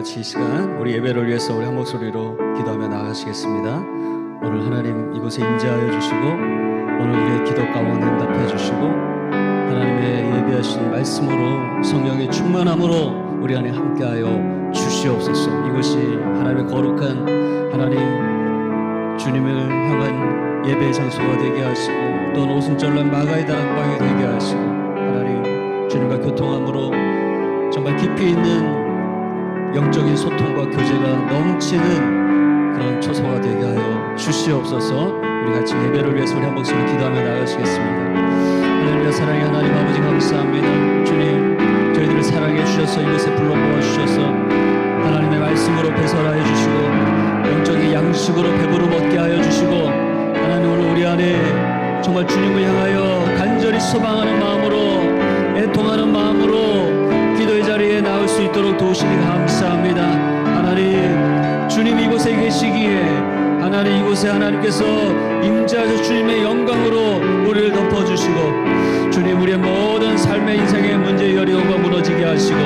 같이 이 시간 우리 예배를 위해서 우리 한 목소리로 기도하며 나아가시겠습니다. 오늘 하나님 이곳에 임재하여 주시고 오늘 우리의 기도 가운데 응답해 주시고 하나님의 예비하신 말씀으로 성령의 충만함으로 우리 안에 함께하여 주시옵소서. 이곳이 하나님의 거룩한 하나님 주님을 향한 예배 장소가 되게 하시고 또 오순절날 마가의 다락방이 되게 하시고 하나님 주님과 교통함으로 정말 깊이 있는 영적인 소통과 교제가 넘치는 그런 초소가 되게 하여 주시옵소서. 우리 같이 예배를 위해서 우리 한 목소리 기도하며 나가시겠습니다. 하나님의 사랑의 하나님 아버지 감사합니다. 주님, 저희들을 사랑해 주셔서 이곳에 불러 모아 주셔서 하나님의 말씀으로 배설하여 주시고 영적인 양식으로 배부르 먹게 하여 주시고 하나님 오늘 우리 안에 정말 주님을 향하여 간절히 소망하는 마음으로 애통하는 마음으로 기도의 자리에 나올 수 있도록 도우시니 감사합니다. 하나님, 주님 이곳에 계시기에 하나님 이곳에 하나님께서 임재하셔 주님의 영광으로 우리를 덮어주시고 주님 우리의 모든 삶의 인생의 문제 여리고가 무너지게 하시고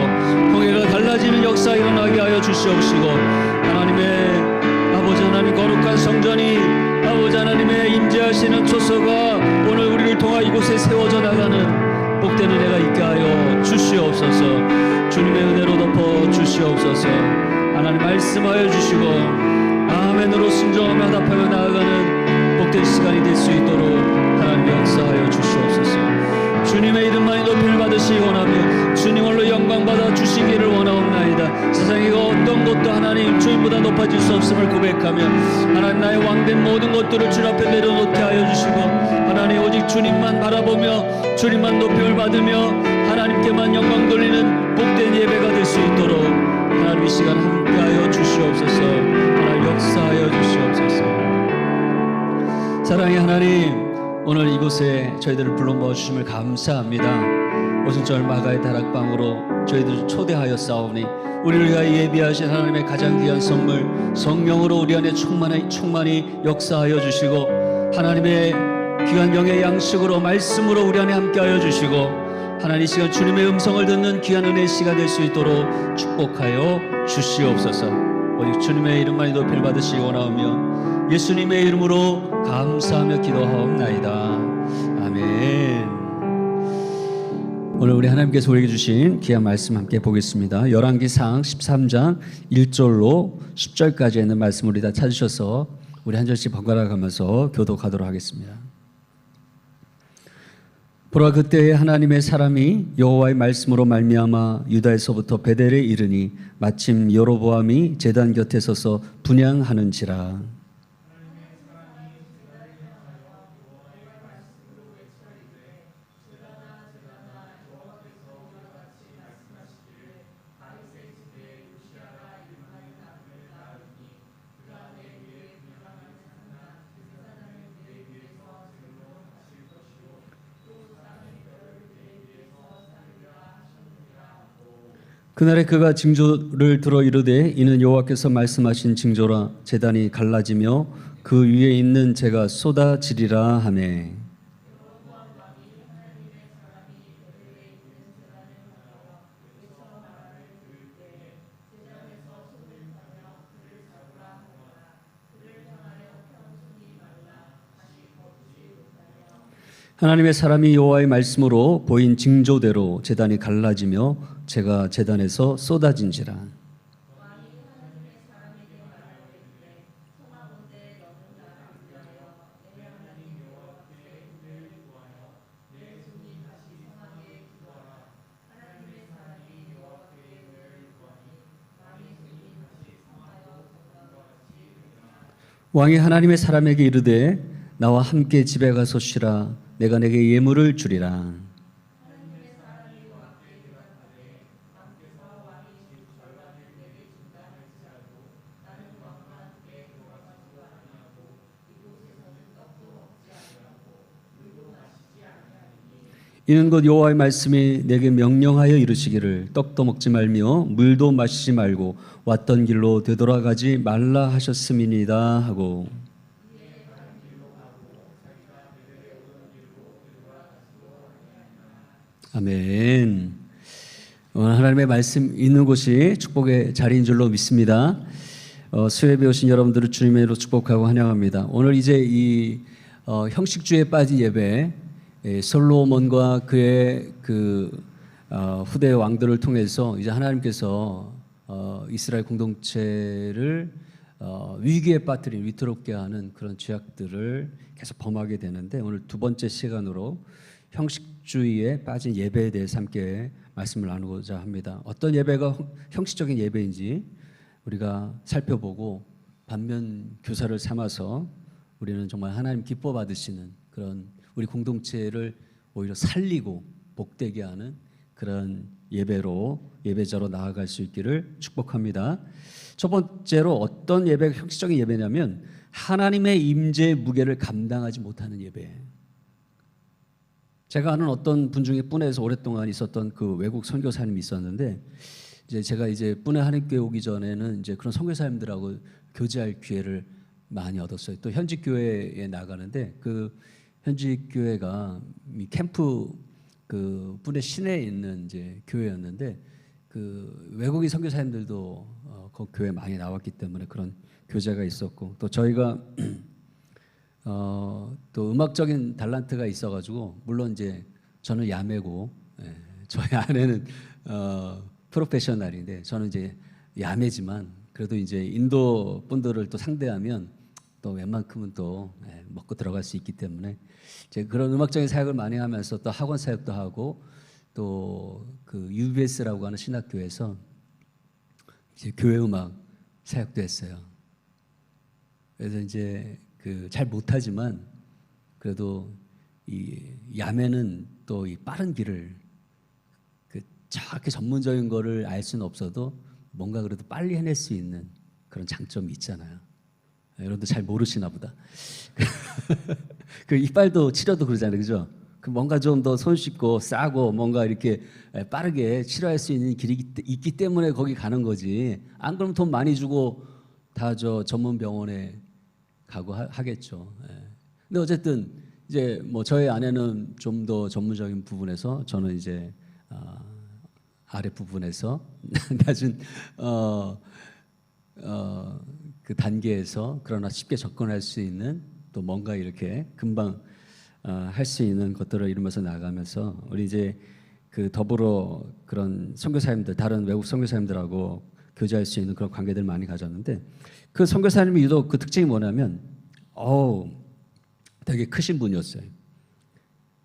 통해가 달라지는 역사 일어나게 하여 주시옵시고 하나님의 아버지 하나님 거룩한 성전이 아버지 하나님의 임재하시는 초소가 오늘 우리를 통하 이곳에 세워져 나가는 복된 은혜가 있게 하여 주시옵소서. 주님의 은혜로 덮어 주시옵소서. 하나님 말씀하여 주시고 아멘으로 순종하며 화답하여 나아가는 복된 시간이 될 수 있도록 하나님 역사하여 주시옵소서. 주님의 이름만이 높임을 받으시기 원하며 주님 홀로 영광 받아 주시기를 원하옵나이다. 세상의 어떤 것도 하나님 주님보다 높아질 수 없음을 고백하며 하나님 나의 왕된 모든 것들을 주님 앞에 내려놓게 하여 주시고 하나님 오직 주님만 바라보며 주님만 높임을 받으며 하나님께만 영광 돌리는 복된 예배가 될 수 있도록 하나님 이 시간 함께하여 주시옵소서. 하나님 역사하여 주시옵소서. 사랑의 하나님, 오늘 이곳에 저희들을 불러 모아 주심을 감사합니다. 오순절 마가의 다락방으로 저희들을 초대하여 싸우니 우리를 위하여 예비하신 하나님의 가장 귀한 선물 성령으로 우리 안에 충만히 역사하여 주시고 하나님의 귀한 영의 양식으로 말씀으로 우리 안에 함께하여 주시고 하나님 이 시간 주님의 음성을 듣는 귀한 은혜의 시간 될 수 있도록 축복하여 주시옵소서. 오직 주님의 이름만이 높임을 받으시기 원하오며 예수님의 이름으로 감사하며 기도하옵나이다. 아멘. 오늘 우리 하나님께서 우리에게 주신 귀한 말씀 함께 보겠습니다. 열왕기상 13장 1절로 10절까지 있는 말씀을 우리 다 찾으셔서 우리 한 절씩 번갈아 가면서 교독하도록 하겠습니다. 보라, 그때에 하나님의 사람이 여호와의 말씀으로 말미암아 유다에서부터 베델에 이르니 마침 여로보암이 제단 곁에 서서 분향하는지라. 그날에 그가 징조를 들어 이르되 이는 여호와께서 말씀하신 징조라. 제단이 갈라지며 그 위에 있는 재가 쏟아지리라 하매. 하나님의 사람이 여호와의 말씀으로 보인 징조대로 제단이 갈라지며 재가 제단에서 쏟아진지라. 왕이 하나님의 사람에게 이르되 나와 함께 집에 가서 쉬라. 내가 내게 예물을 주리라. 이는 곧 여호와의 말씀이 내게 명령하여 이르시기를 떡도 먹지 말며 물도 마시지 말고 왔던 길로 되돌아가지 말라 하셨음이니이다 하고. 아멘. 하나님의 말씀 있는 곳이 축복의 자리인 줄로 믿습니다. 수요예배 오신 여러분들을 주님의 이름으로 축복하고 환영합니다. 오늘 이제 이 형식주의에 빠진 예배, 솔로몬과 그의 후대 왕들을 통해서 이제 하나님께서 이스라엘 공동체를 위기에 빠뜨린 위태롭게 하는 그런 죄악들을 계속 범하게 되는데, 오늘 두 번째 시간으로 형식주의에 빠진 예배에 대해서 함께 말씀을 나누고자 합니다. 어떤 예배가 형식적인 예배인지 우리가 살펴보고 반면 교사를 삼아서 우리는 정말 하나님 기뻐 받으시는 그런 우리 공동체를 오히려 살리고 복되게 하는 그런 예배자로 나아갈 수 있기를 축복합니다. 첫 번째로 어떤 예배가 형식적인 예배냐면 하나님의 임재의 무게를 감당하지 못하는 예배. 제가 아는 어떤 분 중에 뚠에서 오랫동안 있었던 그 외국 선교사님이 있었는데 이제 제가 뚠에 한인교회 오기 전에는 이제 그런 선교사님들하고 교제할 기회를 많이 얻었어요. 또 현직 교회에 나가는데 그 현직 교회가 캠프 그 뚠의 시내에 있는 이제 교회였는데 그 외국인 선교사님들도 그 교회 많이 나왔기 때문에 그런 교제가 있었고 또 저희가 또 음악적인 달란트가 있어가지고 물론 이제 저는 야매고 저희 아내는 프로페셔널인데 저는 이제 야매지만 그래도 이제 인도 분들을 또 상대하면 또 웬만큼은 또 먹고 들어갈 수 있기 때문에 이제 그런 음악적인 사역을 많이 하면서 또 학원 사역도 하고 또 그 UBS라고 하는 신학교에서 이제 교회 음악 사역도 했어요. 그래서 이제 그 잘 못하지만 그래도 이 야매는 또 이 빠른 길을 그 정확히 전문적인 거를 알 수는 없어도 뭔가 그래도 빨리 해낼 수 있는 그런 장점이 있잖아요. 여러분도 잘 모르시나 보다. 그 이빨도 치료도 그러잖아요, 그죠? 그 뭔가 좀 더 손쉽고 싸고 뭔가 이렇게 빠르게 치료할 수 있는 길이 있기 때문에 거기 가는 거지. 안 그러면 돈 많이 주고 다 저 전문 병원에 가고 하겠죠. 근데 어쨌든 이제 뭐 저희 아내는 좀 더 전문적인 부분에서 저는 이제 아래 부분에서 낮은 그 단계에서 그러나 쉽게 접근할 수 있는 또 뭔가 이렇게 금방 할 수 있는 것들을 이루면서 나가면서 우리 이제 그 더불어 그런 선교사님들 다른 외국 선교사님들하고 교제할 수 있는 그런 관계들 많이 가졌는데 그 선교사님이 유독 그 특징이 뭐냐면 되게 크신 분이었어요.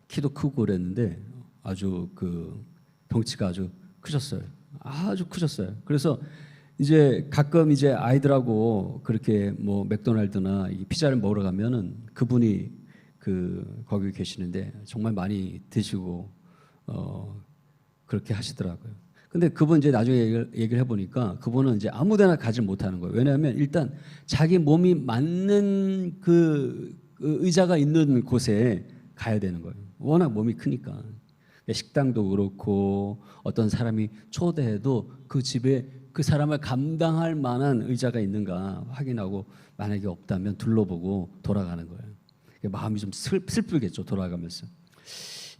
키도 크고 그랬는데 아주 그 덩치가 아주 크셨어요. 아주 크셨어요. 그래서 이제 가끔 이제 아이들하고 그렇게 뭐 맥도날드나 피자를 먹으러 가면은 그분이 그 거기 계시는데 정말 많이 드시고 그렇게 하시더라고요. 근데 그분 이제 나중에 얘기를 해보니까 그분은 이제 아무데나 가지 못하는 거예요. 왜냐하면 일단 자기 몸이 맞는 그 의자가 있는 곳에 가야 되는 거예요. 워낙 몸이 크니까. 식당도 그렇고 어떤 사람이 초대해도 그 집에 그 사람을 감당할 만한 의자가 있는가 확인하고 만약에 없다면 둘러보고 돌아가는 거예요. 마음이 좀 슬프겠죠. 돌아가면서.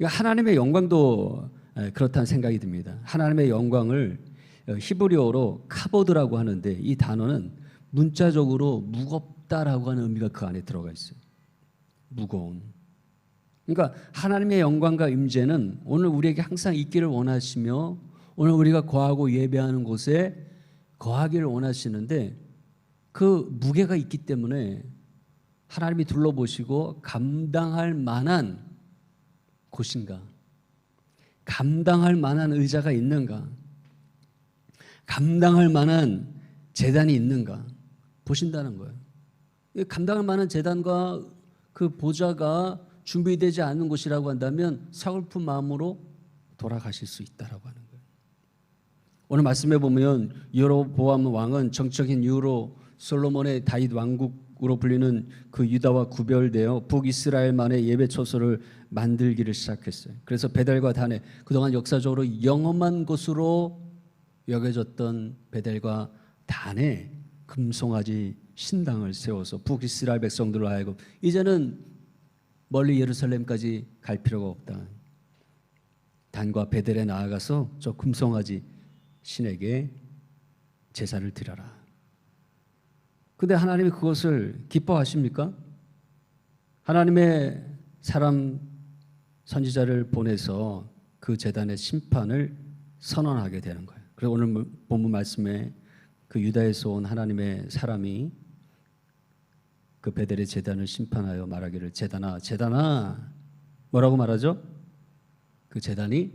하나님의 영광도 그렇다는 생각이 듭니다. 하나님의 영광을 히브리어로 카보드라고 하는데 이 단어는 문자적으로 무겁다라고 하는 의미가 그 안에 들어가 있어요. 무거운. 그러니까 하나님의 영광과 임재는 오늘 우리에게 항상 있기를 원하시며 오늘 우리가 거하고 예배하는 곳에 거하기를 원하시는데 그 무게가 있기 때문에 하나님이 둘러보시고 감당할 만한 곳인가? 감당할 만한 의자가 있는가? 감당할 만한 제단이 있는가? 보신다는 거예요. 감당할 만한 제단과 그 보좌가 준비되지 않는 곳이라고 한다면 서글픈 마음으로 돌아가실 수 있다라고 하는 거예요. 오늘 말씀해 보면 여로보암 왕은 정적인 이유로 솔로몬의 다윗 왕국으로 불리는 그 유다와 구별되어 북이스라엘만의 예배 처소를 만들기를 시작했어요. 그래서 베델과 단에 그동안 역사적으로 영험한 곳으로 여겨졌던 베델과 단에 금송아지 신당을 세워서 북이스라엘 백성들로 하여금 이제는 멀리 예루살렘까지 갈 필요가 없다. 단과 베델에 나아가서 저 금송아지 신에게 제사를 드려라. 근데 하나님이 그것을 기뻐하십니까? 하나님의 사람 선지자를 보내서 그 제단의 심판을 선언하게 되는 거예요. 그리고 오늘 본문 말씀에 그 유다에서 온 하나님의 사람이 그 베델의 제단을 심판하여 말하기를 제단아 뭐라고 말하죠? 그 제단이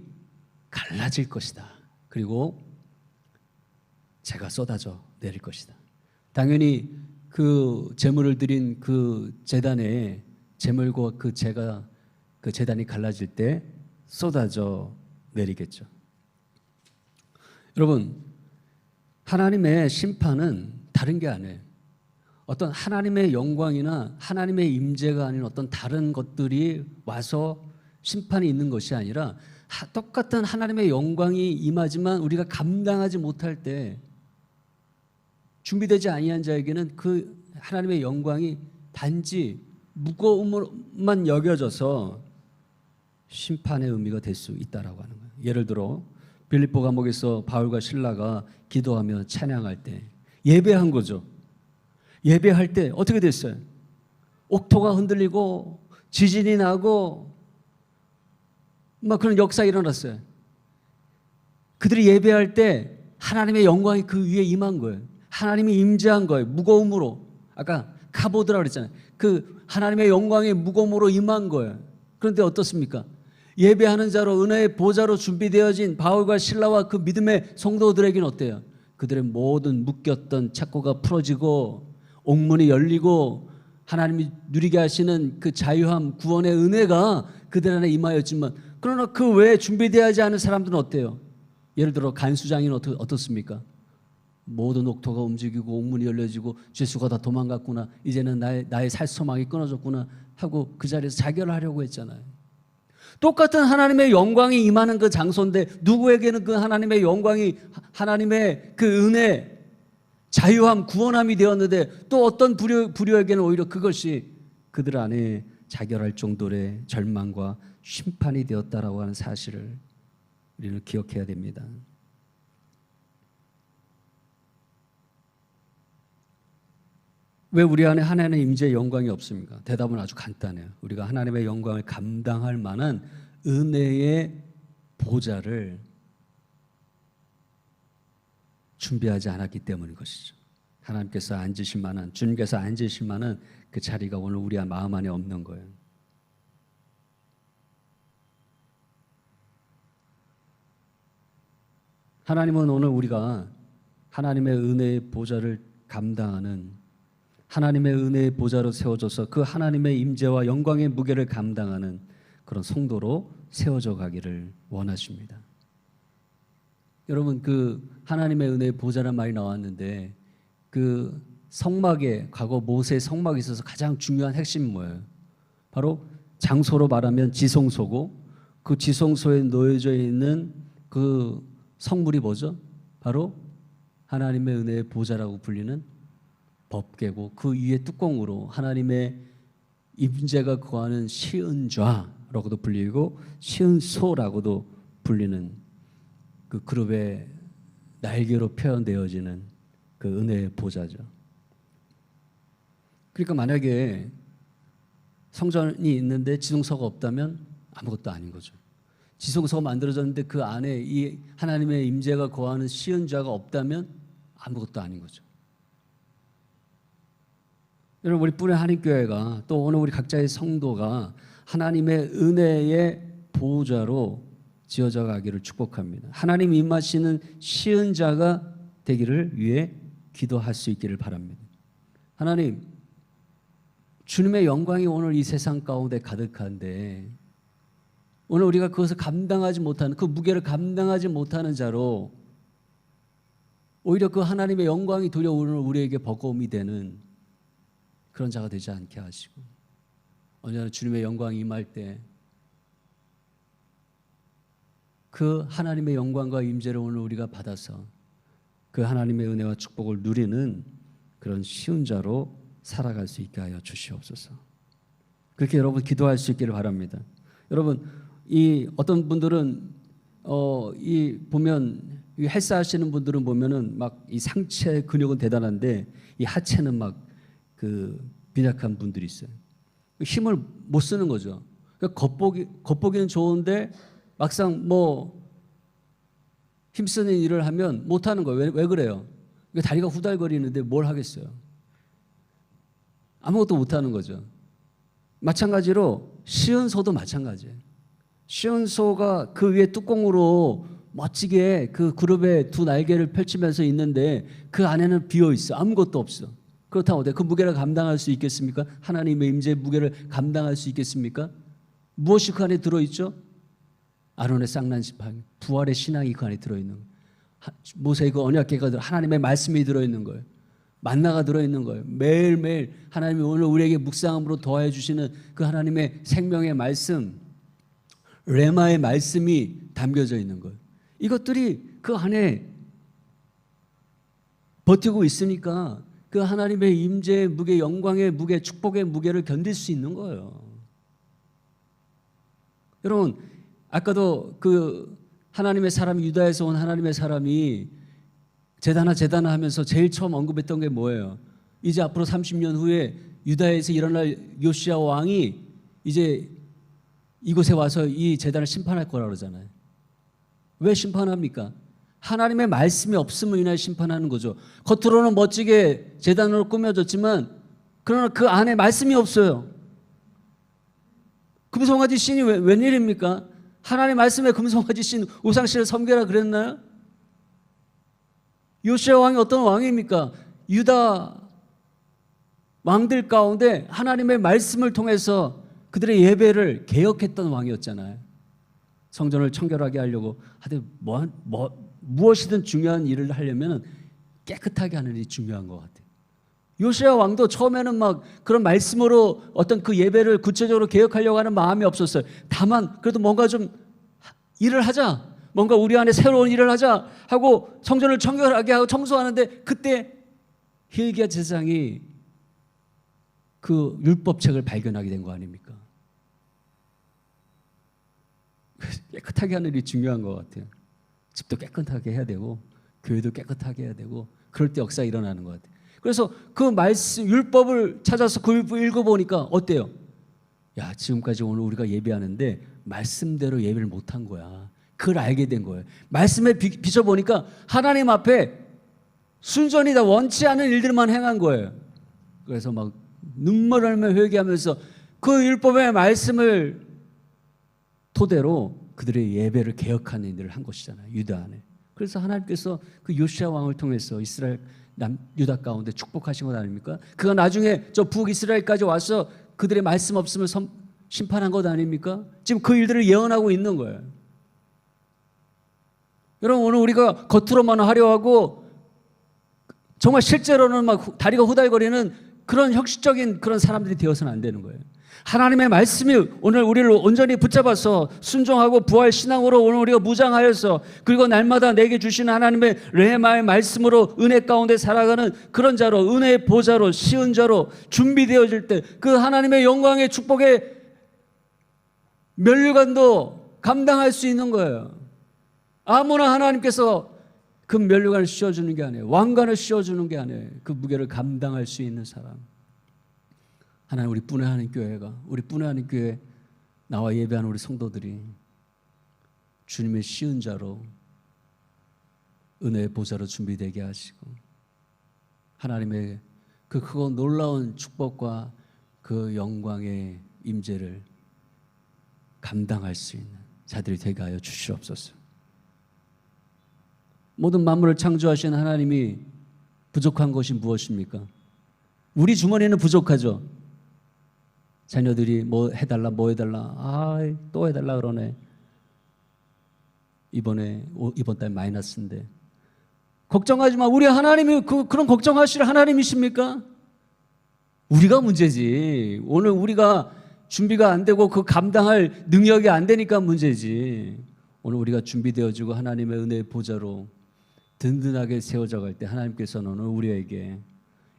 갈라질 것이다. 그리고 제가 쏟아져 내릴 것이다. 당연히 그 제물을 드린 그 제단에 제물과 그 제가 그 제단이 갈라질 때 쏟아져 내리겠죠. 여러분, 하나님의 심판은 다른 게 아니에요. 어떤 하나님의 영광이나 하나님의 임재가 아닌 어떤 다른 것들이 와서 심판이 있는 것이 아니라 똑같은 하나님의 영광이 임하지만 우리가 감당하지 못할 때 준비되지 아니한 자에게는 그 하나님의 영광이 단지 무거움만 여겨져서 심판의 의미가 될 수 있다라고 하는 거예요. 예를 들어 빌립보 감옥에서 바울과 실라가 기도하며 찬양할 때 예배한 거죠. 예배할 때 어떻게 됐어요? 옥토가 흔들리고 지진이 나고 막 그런 역사가 일어났어요. 그들이 예배할 때 하나님의 영광이 그 위에 임한 거예요. 하나님이 임재한 거예요. 무거움으로. 아까 카보드라 그랬잖아요. 그 하나님의 영광의 무거움으로 임한 거예요. 그런데 어떻습니까? 예배하는 자로 은혜의 보좌로 준비되어진 바울과 실라와 그 믿음의 성도들에게는 어때요? 그들의 모든 묶였던 착고가 풀어지고 옥문이 열리고 하나님이 누리게 하시는 그 자유함, 구원의 은혜가 그들 안에 임하였지만, 그러나 그 외에 준비되어지 않은 사람들은 어때요? 예를 들어 간수장이는 어떻습니까? 모든 옥토가 움직이고 옥문이 열려지고 죄수가 다 도망갔구나, 이제는 나의 살 소망이 끊어졌구나 하고 그 자리에서 자결을 하려고 했잖아요. 똑같은 하나님의 영광이 임하는 그 장소인데 누구에게는 그 하나님의 영광이 하나님의 그 은혜, 자유함, 구원함이 되었는데 또 어떤 불효에게는 오히려 그것이 그들 안에 자결할 정도의 절망과 심판이 되었다라고 하는 사실을 우리는 기억해야 됩니다. 왜 우리 안에 하나님의 임재의 영광이 없습니까? 대답은 아주 간단해요. 우리가 하나님의 영광을 감당할 만한 은혜의 보좌를 준비하지 않았기 때문인 것이죠. 하나님께서 앉으실 만한, 주님께서 앉으실 만한 그 자리가 오늘 우리 마음 안에 없는 거예요. 하나님은 오늘 우리가 하나님의 은혜의 보좌를 감당하는, 하나님의 은혜의 보좌로 세워져서 그 하나님의 임재와 영광의 무게를 감당하는 그런 성도로 세워져 가기를 원하십니다. 여러분, 그 하나님의 은혜의 보좌란 말이 나왔는데 그 성막에, 과거 모세 성막에 있어서 가장 중요한 핵심은 뭐예요? 바로 장소로 말하면 지성소고, 그 지성소에 놓여져 있는 그 성물이 뭐죠? 바로 하나님의 은혜의 보좌라고 불리는 법궤고, 그 위에 뚜껑으로 하나님의 임재가 거하는 시은좌라고도 불리고 시은소라고도 불리는 그 그룹의 날개로 표현되어지는 그 은혜의 보좌죠. 그러니까 만약에 성전이 있는데 지성소가 없다면 아무것도 아닌 거죠. 지성소가 만들어졌는데 그 안에 이 하나님의 임재가 거하는 시은좌가 없다면 아무것도 아닌 거죠. 여러분, 우리 뿌리 한인교회가 또 오늘 우리 각자의 성도가 하나님의 은혜의 보좌로 지어져 가기를 축복합니다. 하나님 임하시는 시은자가 되기를 위해 기도할 수 있기를 바랍니다. 하나님, 주님의 영광이 오늘 이 세상 가운데 가득한데 오늘 우리가 그것을 감당하지 못하는, 그 무게를 감당하지 못하는 자로 오히려 그 하나님의 영광이 도리어 오늘 우리에게 버거움이 되는 그런 자가 되지 않게 하시고, 언제나 주님의 영광이 임할 때 그 하나님의 영광과 임재를 오늘 우리가 받아서 그 하나님의 은혜와 축복을 누리는 그런 쉬운 자로 살아갈 수 있게 하여 주시옵소서. 그렇게 여러분 기도할 수 있기를 바랍니다. 여러분, 이 어떤 분들은 이 보면 이 헬스 하시는 분들은 보면은 막 이 상체 근육은 대단한데 이 하체는 막 그 빈약한 분들이 있어요. 힘을 못 쓰는 거죠. 그러니까 겉보기는 좋은데 막상 뭐 힘쓰는 일을 하면 못 하는 거예요. 왜 그래요? 그러니까 다리가 후달거리는데 뭘 하겠어요? 아무것도 못 하는 거죠. 마찬가지로 시은소도 마찬가지예요. 시은소가 그 위에 뚜껑으로 멋지게 그 그룹의 두 날개를 펼치면서 있는데 그 안에는 비어 있어. 아무것도 없어. 그렇다고 그 무게를 감당할 수 있겠습니까? 하나님의 임재의 무게를 감당할 수 있겠습니까? 무엇이 그 안에 들어있죠? 아론의 쌍난 지팡이, 부활의 신앙이 그 안에 들어있는 거예요. 모세의 그 언약궤가 하나님의 말씀이 들어있는 거예요. 만나가 들어있는 거예요. 매일매일 하나님이 오늘 우리에게 묵상함으로 더해 주시는 그 하나님의 생명의 말씀, 레마의 말씀이 담겨져 있는 거예요. 이것들이 그 안에 버티고 있으니까 그 하나님의 임재의 무게, 영광의 무게, 축복의 무게를 견딜 수 있는 거예요. 여러분, 아까도 그 하나님의 사람, 유다에서 온 하나님의 사람이 제단아 하면서 제일 처음 언급했던 게 뭐예요? 이제 앞으로 30년 후에 유다에서 일어날 요시야 왕이 이제 이곳에 와서 이 제단을 심판할 거라고 그러잖아요. 왜 심판합니까? 하나님의 말씀이 없음을 인하여 심판하는 거죠. 겉으로는 멋지게 제단으로 꾸며졌지만 그러나 그 안에 말씀이 없어요. 금송아지 신이 웬일입니까? 하나님의 말씀에 금송아지 신 우상신을 섬겨라 그랬나요? 요시야 왕이 어떤 왕입니까? 유다 왕들 가운데 하나님의 말씀을 통해서 그들의 예배를 개혁했던 왕이었잖아요. 성전을 청결하게 하려고 하여튼 무엇이든 중요한 일을 하려면 깨끗하게 하는 일이 중요한 것 같아요. 요시야 왕도 처음에는 막 그런 말씀으로 어떤 그 예배를 구체적으로 개혁하려고 하는 마음이 없었어요. 다만 그래도 뭔가 좀 일을 하자, 뭔가 우리 안에 새로운 일을 하자 하고 성전을 청결하게 하고 청소하는데 그때 hilkia 제사장이 그 율법책을 발견하게 된 거 아닙니까? 깨끗하게 하는 일이 중요한 것 같아요. 집도 깨끗하게 해야 되고 교회도 깨끗하게 해야 되고 그럴 때 역사가 일어나는 것 같아요. 그래서 그 말씀 율법을 찾아서 그 율법 읽어보니까 어때요? 야, 지금까지 오늘 우리가 예배하는데 말씀대로 예배를 못한 거야. 그걸 알게 된 거예요. 말씀에 비춰보니까 하나님 앞에 순전히 다 원치 않은 일들만 행한 거예요. 그래서 막 눈물 흘리며 회개하면서 그 율법의 말씀을 토대로 그들의 예배를 개혁하는 일을 한 것이잖아요. 유다 안에. 그래서 하나님께서 그 요시야 왕을 통해서 이스라엘 유다 가운데 축복하신 것 아닙니까? 그가 나중에 저 북이스라엘까지 와서 그들의 말씀 없음을 심판한 것 아닙니까? 지금 그 일들을 예언하고 있는 거예요. 여러분, 오늘 우리가 겉으로만 화려하고 정말 실제로는 막 다리가 후달거리는 그런 형식적인 그런 사람들이 되어서는 안 되는 거예요. 하나님의 말씀이 오늘 우리를 온전히 붙잡아서 순종하고 부활 신앙으로 오늘 우리가 무장하여서 그리고 날마다 내게 주시는 하나님의 레마의 말씀으로 은혜 가운데 살아가는 그런 자로, 은혜의 보좌로, 시은 자로 준비되어질 때 그 하나님의 영광의 축복의 면류관도 감당할 수 있는 거예요. 아무나 하나님께서 그 면류관을 씌워주는 게 아니에요. 왕관을 씌워주는 게 아니에요. 그 무게를 감당할 수 있는 사람. 하나님, 우리 분회하는 교회가, 우리 분회하는 교회 나와 예배하는 우리 성도들이 주님의 시은 자로 은혜의 보좌로 준비되게 하시고 하나님의 그 크고 놀라운 축복과 그 영광의 임재를 감당할 수 있는 자들이 되게 하여 주시옵소서. 모든 만물을 창조하신 하나님이 부족한 것이 무엇입니까? 우리 주머니는 부족하죠. 자녀들이 뭐 해달라 뭐 해달라 또 해달라 그러네. 이번 달 마이너스인데 걱정하지 마. 우리 하나님이 그런 걱정하실 하나님이십니까? 우리가 문제지. 오늘 우리가 준비가 안 되고 그 감당할 능력이 안 되니까 문제지. 오늘 우리가 준비되어지고 하나님의 은혜의 보좌로 든든하게 세워져 갈 때 하나님께서는 오늘 우리에게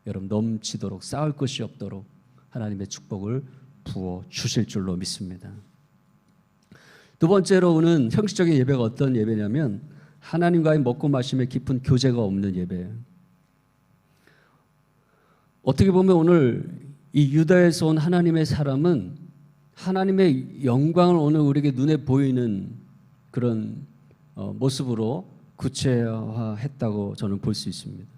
여러분 넘치도록 쌓을 것이 없도록 하나님의 축복을 부어 주실 줄로 믿습니다. 두 번째로는 형식적인 예배가 어떤 예배냐면 하나님과의 먹고 마심의 깊은 교제가 없는 예배예요. 어떻게 보면 오늘 이 유다에서 온 하나님의 사람은 하나님의 영광을 오늘 우리에게 눈에 보이는 그런 모습으로 구체화했다고 저는 볼 수 있습니다.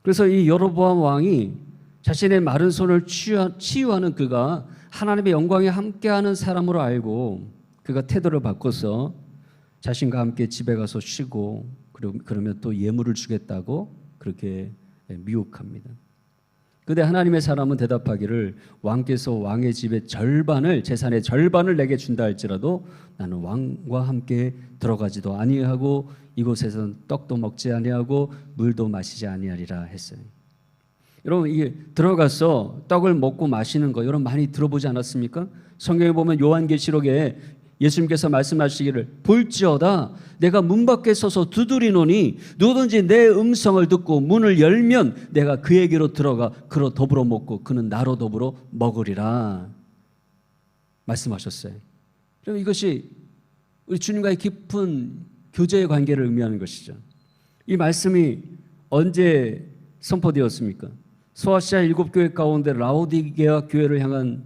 그래서 이 여로보암 왕이 자신의 마른 손을 치유하는 그가 하나님의 영광에 함께하는 사람으로 알고 그가 태도를 바꿔서 자신과 함께 집에 가서 쉬고 그러면 또 예물을 주겠다고 그렇게 미혹합니다. 그런데 하나님의 사람은 대답하기를 왕께서 왕의 집의 절반을 재산의 절반을 내게 준다 할지라도 나는 왕과 함께 들어가지도 아니하고 이곳에서는 떡도 먹지 아니하고 물도 마시지 아니하리라 했어요. 여러분 이게 들어가서 떡을 먹고 마시는 거 여러분 많이 들어보지 않았습니까? 성경에 보면 요한계시록에 예수님께서 말씀하시기를 볼지어다 내가 문 밖에 서서 두드리노니 누구든지 내 음성을 듣고 문을 열면 내가 그에게로 들어가 그로 더불어 먹고 그는 나로 더불어 먹으리라 말씀하셨어요. 그럼 이것이 우리 주님과의 깊은 교제의 관계를 의미하는 것이죠. 이 말씀이 언제 선포되었습니까? 소아시아 7교회 가운데 라오디게아 교회를 향한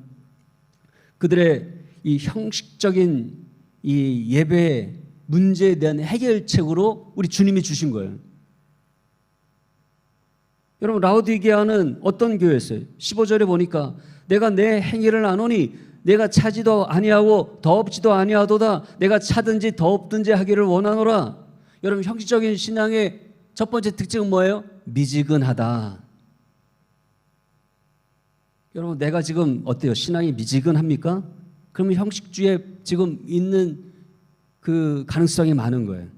그들의 이 형식적인 이 예배 문제에 대한 해결책으로 우리 주님이 주신 거예요. 여러분 라오디게아는 어떤 교회였어요? 15절에 보니까 내가 내 행위를 아노니 내가 차지도 아니하고 더 없지도 아니하도다 내가 차든지 더 없든지 하기를 원하노라. 여러분 형식적인 신앙의 첫 번째 특징은 뭐예요? 미지근하다. 여러분 내가 지금 어때요? 신앙이 미지근합니까? 그러면 형식주의에 지금 있는 그 가능성이 많은 거예요.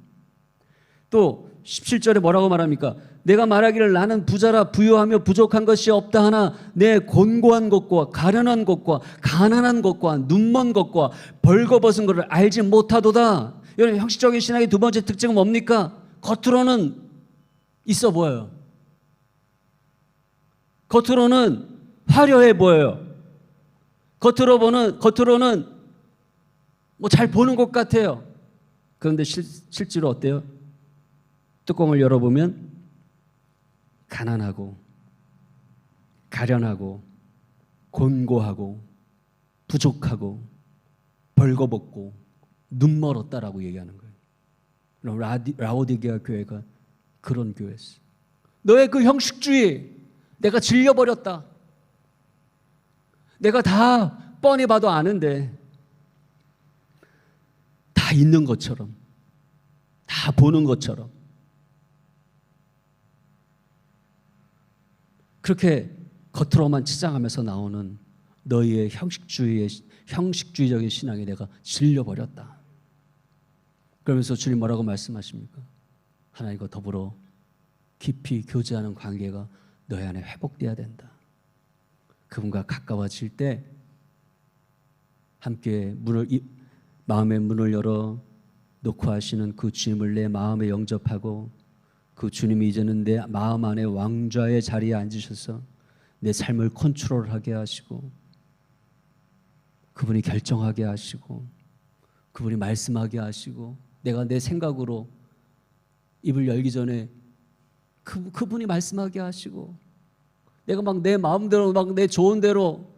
또 17절에 뭐라고 말합니까? 내가 말하기를 나는 부자라 부유하며 부족한 것이 없다 하나 내 곤고한 것과 가련한 것과 가난한 것과 눈먼 것과 벌거벗은 것을 알지 못하도다. 여러분 형식적인 신앙의 두 번째 특징은 뭡니까? 겉으로는 있어 보여요. 겉으로는 화려해 보여요. 겉으로는 뭐 잘 보는 것 같아요. 그런데 실제로 어때요? 뚜껑을 열어보면 가난하고 가련하고 곤고하고 부족하고 벌거벗고 눈멀었다라고 얘기하는 거예요. 라오디게아 교회가 그런 교회였어요. 너의 그 형식주의 내가 질려버렸다. 내가 다 뻔히 봐도 아는데 다 있는 것처럼 다 보는 것처럼 그렇게 겉으로만 치장하면서 나오는 너희의 형식주의적인 신앙에 내가 질려버렸다. 그러면서 주님 뭐라고 말씀하십니까? 하나님과 더불어 깊이 교제하는 관계가 너희 안에 회복돼야 된다. 그분과 가까워질 때 함께 마음의 문을 열어 놓고 하시는 그 주님을 내 마음에 영접하고 그 주님이 이제는 내 마음 안에 왕좌의 자리에 앉으셔서 내 삶을 컨트롤하게 하시고 그분이 결정하게 하시고 그분이 말씀하게 하시고 내가 내 생각으로 입을 열기 전에 그분이 말씀하게 하시고 내가 막 내 마음대로 막 내 좋은 대로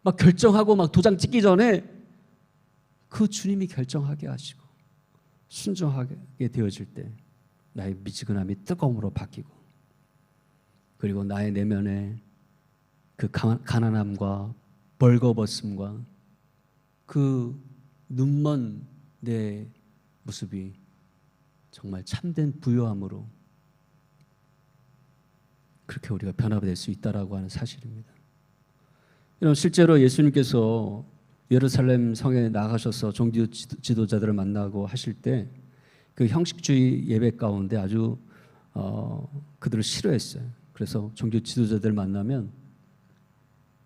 막 결정하고 막 도장 찍기 전에 그 주님이 결정하게 하시고 순종하게 되어질 때 나의 미지근함이 뜨거움으로 바뀌고 그리고 나의 내면에 그 가난함과 벌거벗음과 그 눈먼 내 모습이 정말 참된 부요함으로 그렇게 우리가 변화될 수 있다라고 하는 사실입니다. 여러분 실제로 예수님께서 예루살렘 성에 나가셔서 종교 지도자들을 만나고 하실 때 그 형식주의 예배 가운데 아주 그들을 싫어했어요. 그래서 종교 지도자들 만나면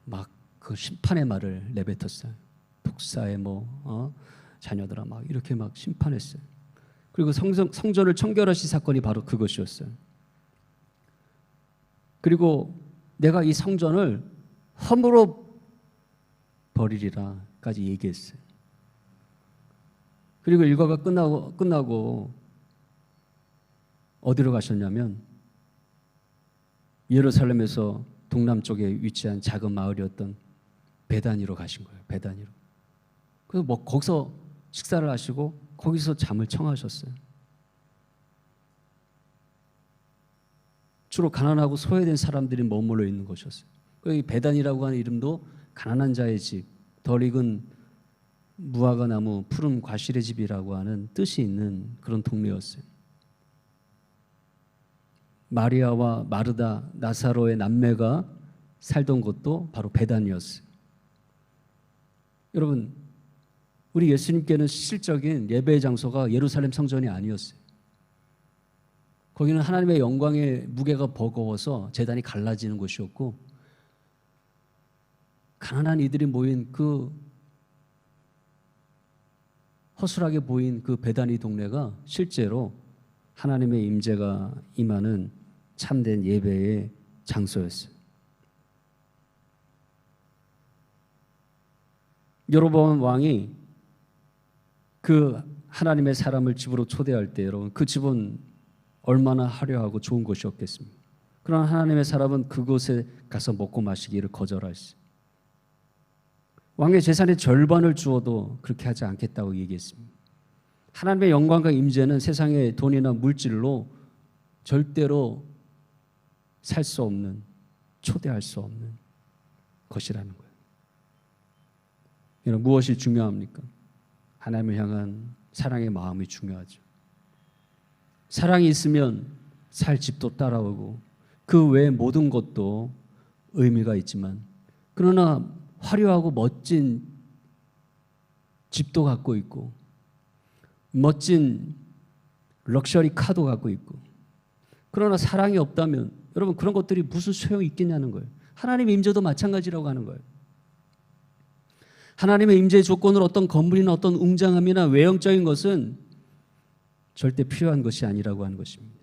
막 그 심판의 말을 내뱉었어요. 독사의 자녀들아 막 이렇게 막 심판했어요. 그리고 성전을 청결하신 사건이 바로 그것이었어요. 그리고 내가 이 성전을 허물어 버리리라까지 얘기했어요. 그리고 일과가 끝나고 어디로 가셨냐면 예루살렘에서 동남쪽에 위치한 작은 마을이었던 베다니로 가신 거예요. 베다니로. 그래서 거기서 식사를 하시고 거기서 잠을 청하셨어요. 주로 가난하고 소외된 사람들이 머물러 있는 곳이었어요. 이 베단이라고 하는 이름도 가난한 자의 집, 덜 익은 무화과 나무, 푸른 과실의 집이라고 하는 뜻이 있는 그런 동네였어요. 마리아와 마르다, 나사로의 남매가 살던 곳도 바로 베단이었어요. 여러분, 우리 예수님께는 실적인 예배의 장소가 예루살렘 성전이 아니었어요. 거기는 하나님의 영광의 무게가 버거워서 제단이 갈라지는 곳이었고, 가난한 이들이 모인 그 허술하게 보인 그 베다니 동네가 실제로 하나님의 임재가 임하는 참된 예배의 장소였어요. 여로보암 왕이 그 하나님의 사람을 집으로 초대할 때 여러분, 그 집은 얼마나 화려하고 좋은 곳이었겠습니까? 그러나 하나님의 사람은 그곳에 가서 먹고 마시기를 거절했어요. 왕의 재산의 절반을 주어도 그렇게 하지 않겠다고 얘기했습니다. 하나님의 영광과 임재는 세상의 돈이나 물질로 절대로 살 수 없는, 초대할 수 없는 것이라는 거예요. 여러분, 무엇이 중요합니까? 하나님을 향한 사랑의 마음이 중요하죠. 사랑이 있으면 살 집도 따라오고 그 외의 모든 것도 의미가 있지만, 그러나 화려하고 멋진 집도 갖고 있고 멋진 럭셔리 카도 갖고 있고, 그러나 사랑이 없다면 여러분, 그런 것들이 무슨 소용이 있겠냐는 거예요. 하나님의 임재도 마찬가지라고 하는 거예요. 하나님의 임재의 조건으로 어떤 건물이나 어떤 웅장함이나 외형적인 것은 절대 필요한 것이 아니라고 하는 것입니다.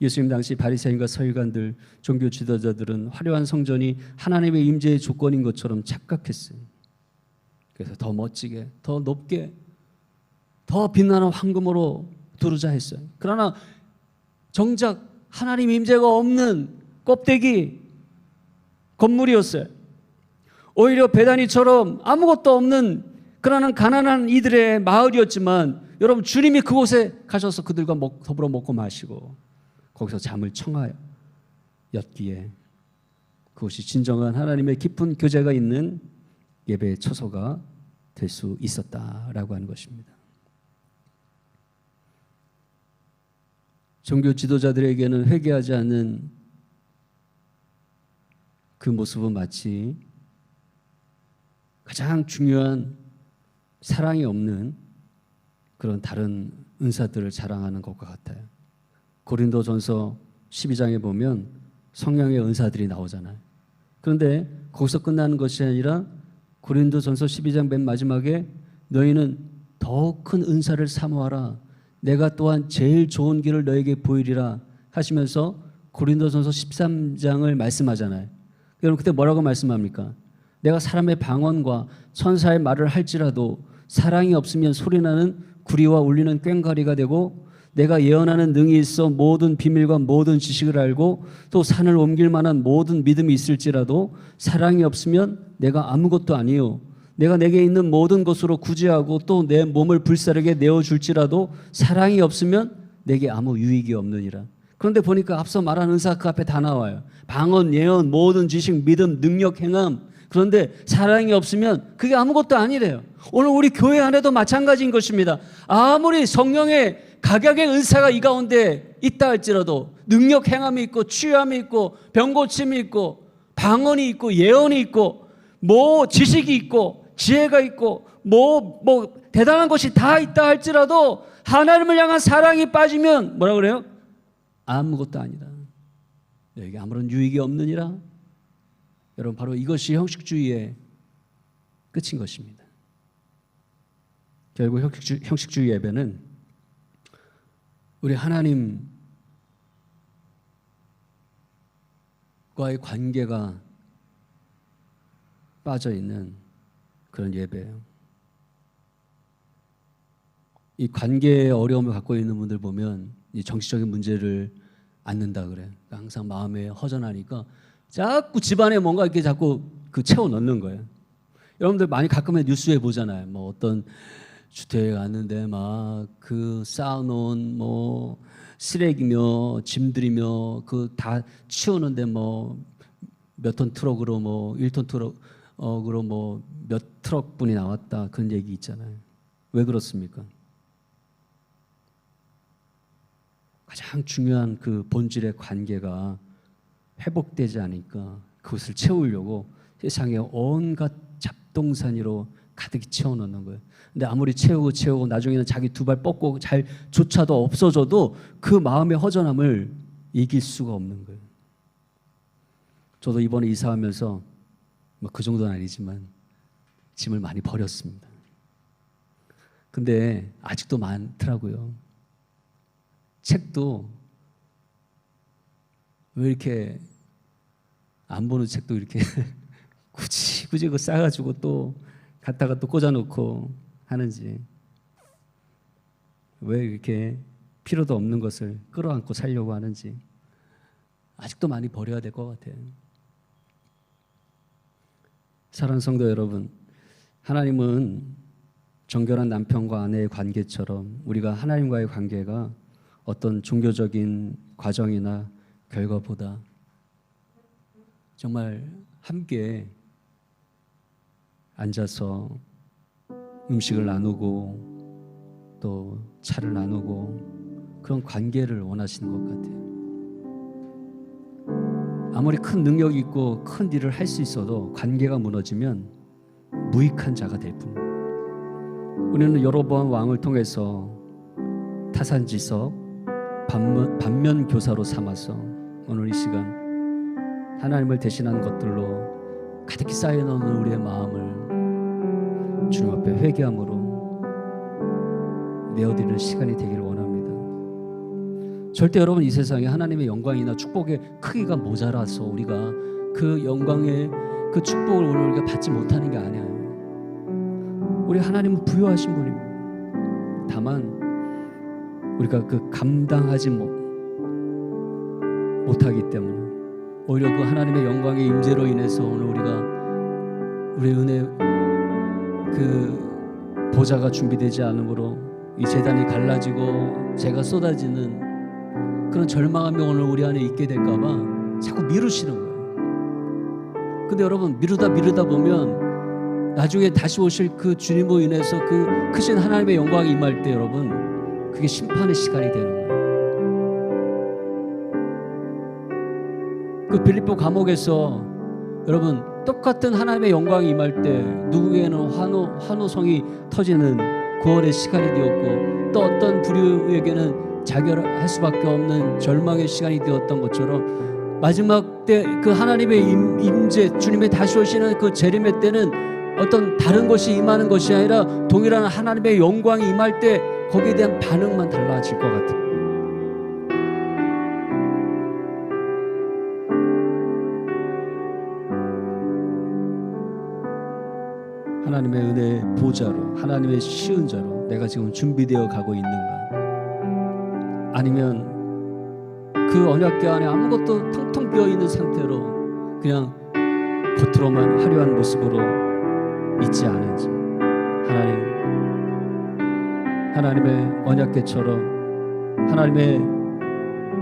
예수님 당시 바리새인과 서기관들, 종교 지도자들은 화려한 성전이 하나님의 임재의 조건인 것처럼 착각했어요. 그래서 더 멋지게, 더 높게, 더 빛나는 황금으로 두르자 했어요. 그러나 정작 하나님의 임재가 없는 껍데기 건물이었어요. 오히려 베다니처럼 아무것도 없는 그러나 가난한 이들의 마을이었지만, 여러분, 주님이 그곳에 가셔서 그들과 더불어 먹고 마시고 거기서 잠을 청하였기에 그것이 진정한 하나님의 깊은 교제가 있는 예배의 처소가 될 수 있었다라고 하는 것입니다. 종교 지도자들에게는 회개하지 않는 그 모습은 마치 가장 중요한 사랑이 없는 그런 다른 은사들을 자랑하는 것과 같아요. 고린도전서 12장에 보면 성령의 은사들이 나오잖아요. 그런데 거기서 끝나는 것이 아니라 고린도전서 12장 맨 마지막에 너희는 더 큰 은사를 사모하라, 내가 또한 제일 좋은 길을 너에게 보이리라 하시면서 고린도전서 13장을 말씀하잖아요. 여러분, 그때 뭐라고 말씀합니까? 내가 사람의 방언과 천사의 말을 할지라도 사랑이 없으면 소리나는 구리와 울리는 꽹과리가 되고, 내가 예언하는 능이 있어 모든 비밀과 모든 지식을 알고 또 산을 옮길 만한 모든 믿음이 있을지라도 사랑이 없으면 내가 아무것도 아니요, 내가 내게 있는 모든 것으로 구제하고 또 내 몸을 불사르게 내어줄지라도 사랑이 없으면 내게 아무 유익이 없느니라. 그런데 보니까 앞서 말한 은사 그 앞에 다 나와요. 방언, 예언, 모든 지식, 믿음, 능력, 행함. 그런데 사랑이 없으면 그게 아무것도 아니래요. 오늘 우리 교회 안에도 마찬가지인 것입니다. 아무리 성령의 각약의 은사가 이 가운데 있다 할지라도, 능력 행함이 있고 치유함이 있고 병고침이 있고 방언이 있고 예언이 있고 뭐 지식이 있고 지혜가 있고 뭐 대단한 것이 다 있다 할지라도 하나님을 향한 사랑이 빠지면 뭐라 그래요? 아무것도 아니다, 너에게 아무런 유익이 없느니라. 여러분, 바로 이것이 형식주의의 끝인 것입니다. 결국 형식주의 예배는 우리 하나님과의 관계가 빠져있는 그런 예배예요. 이 관계의 어려움을 갖고 있는 분들 보면 이 정치적인 문제를 안는다 그래요. 항상 마음에 허전하니까 자꾸 집안에 뭔가 이렇게 자꾸 채워 넣는 거예요. 여러분들 많이 가끔은 뉴스에 보잖아요. 뭐 어떤 주택에 갔는데 막 그 쌓아놓은 뭐 쓰레기며 짐들이며 그 다 치우는데 뭐 몇 톤 트럭으로 뭐 1톤 트럭으로 뭐 몇 트럭분이 나왔다, 그런 얘기 있잖아요. 왜 그렇습니까? 가장 중요한 그 본질의 관계가 회복되지 않으니까 그것을 채우려고 세상에 온갖 잡동사니로 가득 채워넣는 거예요. 근데 아무리 채우고 나중에는 자기 두 발 뻗고 잘 조차도 없어져도 그 마음의 허전함을 이길 수가 없는 거예요. 저도 이번에 이사하면서 뭐 그 정도는 아니지만 짐을 많이 버렸습니다. 근데 아직도 많더라고요. 책도 왜 이렇게 안 보는 책도 이렇게 굳이 그거 싸가지고 또 갖다가 또 꽂아놓고 하는지, 왜 이렇게 필요도 없는 것을 끌어안고 살려고 하는지 아직도 많이 버려야 될 것 같아요. 사랑하는 성도 여러분, 하나님은 정결한 남편과 아내의 관계처럼 우리가 하나님과의 관계가 어떤 종교적인 과정이나 결과보다 정말 함께 앉아서 음식을 나누고 또 차를 나누고 그런 관계를 원하시는 것 같아요. 아무리 큰 능력이 있고 큰 일을 할 수 있어도 관계가 무너지면 무익한 자가 될 뿐. 우리는 여로보암 왕을 통해서 타산지석, 반면 교사로 삼아서 오늘 이 시간 하나님을 대신하는 것들로 가득히 쌓여놓은 우리의 마음을 주님 앞에 회개함으로 내어드리는 시간이 되기를 원합니다. 절대 여러분 이 세상에 하나님의 영광이나 축복의 크기가 모자라서 우리가 그 영광의 그 축복을 오늘 우리가 받지 못하는 게 아니에요. 우리 하나님은 부유하신 분입니다. 다만 우리가 그 감당하지 못하기 때문에 오히려 그 하나님의 영광의 임재로 인해서 오늘 우리가 우리 은혜 그 보좌가 준비되지 않으므로 이 제단이 갈라지고 제가 쏟아지는 그런 절망함이 오늘 우리 안에 있게 될까봐 자꾸 미루시는 거예요. 근데 여러분 미루다 보면 나중에 다시 오실 그 주님으로 인해서 그 크신 하나님의 영광이 임할 때 여러분 그게 심판의 시간이 되는 거예요. 그 빌립보 감옥에서 여러분 똑같은 하나님의 영광이 임할 때 누구에게는 환호성이 터지는 구원의 시간이 되었고 또 어떤 부류에게는 자결할 수밖에 없는 절망의 시간이 되었던 것처럼 마지막 때 그 하나님의 임재 주님의 다시 오시는 그 재림의 때는 어떤 다른 것이 임하는 것이 아니라 동일한 하나님의 영광이 임할 때 거기에 대한 반응만 달라질 것 같아요. 하나님의 은혜의 보좌로 하나님의 쉬운 자로 내가 지금 준비되어 가고 있는가? 아니면 그 언약궤 안에 아무것도 텅텅 비어있는 상태로 그냥 겉으로만 화려한 모습으로 있지 않은지, 하나님의 언약궤처럼 하나님의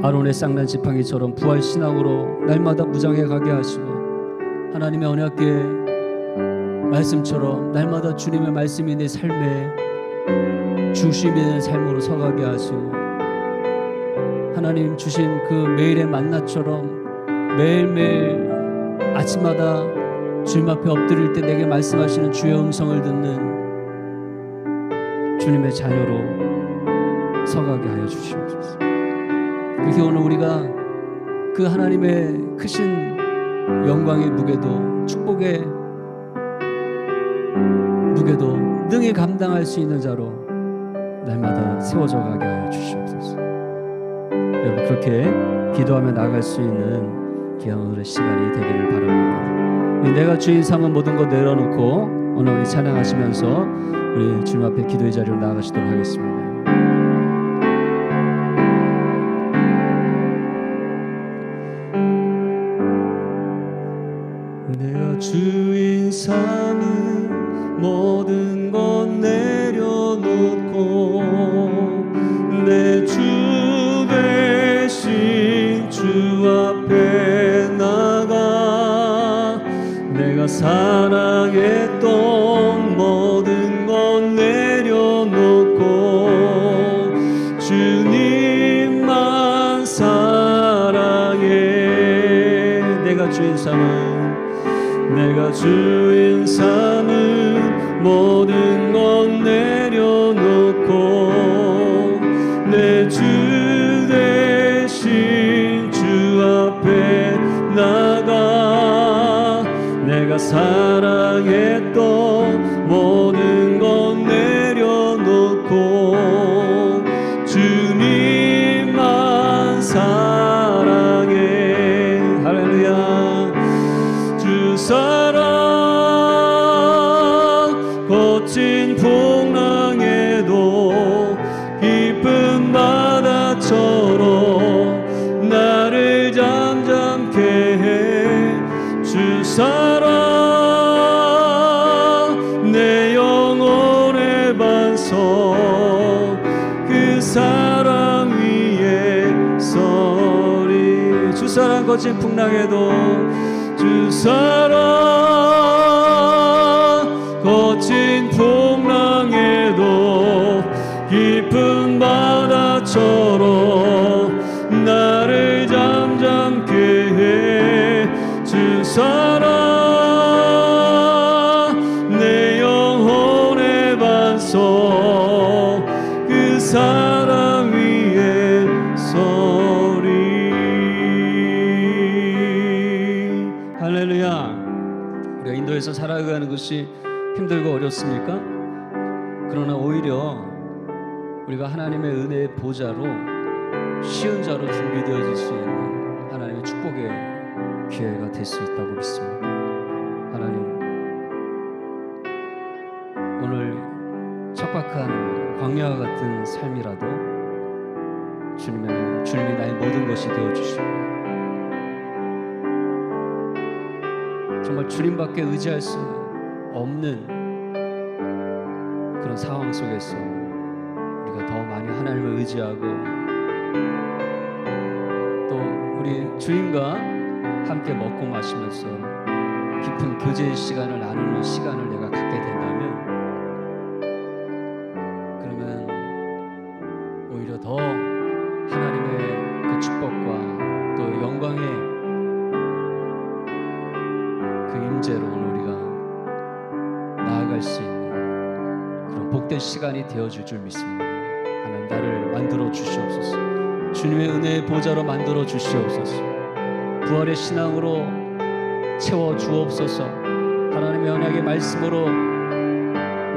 아론의 쌍난 지팡이처럼 부활 신앙으로 날마다 무장해 가게 하시고 하나님의 언약궤 말씀처럼 날마다 주님의 말씀이 내 삶에 중심이 되는 삶으로 서가게 하시고 하나님 주신 그 매일의 만나처럼 매일매일 아침마다 주님 앞에 엎드릴 때 내게 말씀하시는 주의 음성을 듣는 주님의 자녀로 서가게 하여 주시옵소서. 그렇게 오늘 우리가 그 하나님의 크신 영광의 무게도 축복의 무게도 능히 감당할 수 있는 자로 날마다 세워져 가게 하여 주시옵소서. 여러분 그렇게 기도하며 나아갈 수 있는 귀한 오늘의 시간이 되기를 바랍니다. 내가 주인 삼은 모든 것 내려놓고 오늘 우리 찬양하시면서 우리 주님 앞에 기도의 자리로 나아가시도록 하겠습니다. 내가 주인 삼은 모든 것 내려놓고 내 주 대신 주 앞에 나가 내가 사랑했던 모든 것 내려놓고 주님만 내가 주인 삼은 모든 건 내려놓고 내 주 대신 주 앞에 나가 내가 사랑했던 모든 건 내려놓고 주님만 사랑해. 할렐루야. 주 사랑 거친 풍랑에도 깊은 바다처럼 나를 잠잠케 해. 주 사랑 내 영혼의 반석 그 사랑 위에 서리. 주 사랑 거친 풍랑에도 주 사랑 거친 풍랑에도 깊은 바다처럼 나를 잠잠케 해. 주 사랑 내 영혼의 반석 그 사랑 위에 서리. 할렐루야. 우리가 인도에서 살아가는 것이 힘들고 어렵습니까? 그러나 오히려 우리가 하나님의 은혜의 보좌로 쉬운 자로 준비되어질 수 있는 하나님의 축복의 기회가 될 수 있다고 믿습니다. 하나님, 오늘 척박한 광야와 같은 삶이라도 주님이 나의 모든 것이 되어주시고 정말 주님밖에 의지할 수 없는 그런 상황 속에서 우리가 더 많이 하나님을 의지하고 또 우리 주님과 함께 먹고 마시면서 깊은 교제의 시간을 나누는 시간을 내가 갖게 된다면 그러면 오히려 더 하나님의 그 축복과 또 영광의 그 임재로 오늘 우리가 나아갈 수 있는 그런 복된 시간이 되어줄 줄 믿습니다. 하나님, 나를 만들어 주시옵소서. 주님의 은혜의 보좌로 만들어 주시옵소서. 부활의 신앙으로 채워 주옵소서. 하나님의 언약의 말씀으로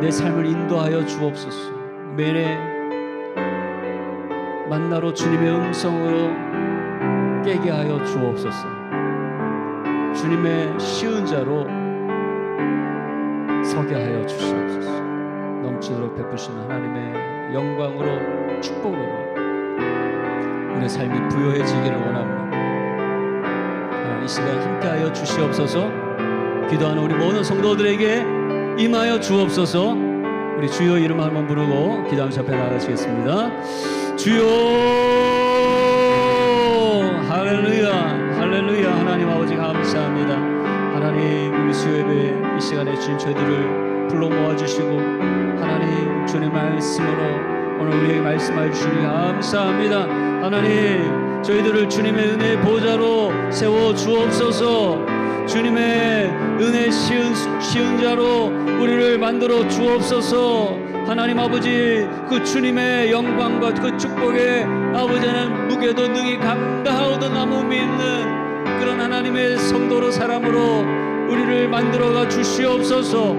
내 삶을 인도하여 주옵소서. 매일 만나러 주님의 음성으로 깨게 하여 주옵소서. 주님의 쉬운 자로 서게 하여 주시옵소서. 넘치도록 베푸시는 하나님의 영광으로 축복으로 우리의 삶이 부요해지기를 원합니다. 이 시간 함께하여 주시옵소서. 기도하는 우리 모든 성도들에게 임하여 주옵소서. 우리 주여 이름 한번 부르고 기도하면서 앞에 나가시겠습니다. 주여, 할렐루야, 할렐루야. 하나님 아버지 감사합니다. 하나님, 우리 수요예배 이 시간에 주님 저희들을 불러 모아주시고 하나님 주님 말씀으로 오늘 우리에게 말씀하여 주시니 감사합니다. 하나님, 저희들을 주님의 은혜의 보좌로 세워 주옵소서. 주님의 은혜 쉬운 자로 우리를 만들어 주옵소서. 하나님 아버지, 그 주님의 영광과 그 축복의 아버지는 무게도 능히 감당하고도 남음이 있는 그런 하나님의 성도로 사람으로 우리를 만들어가 주시옵소서.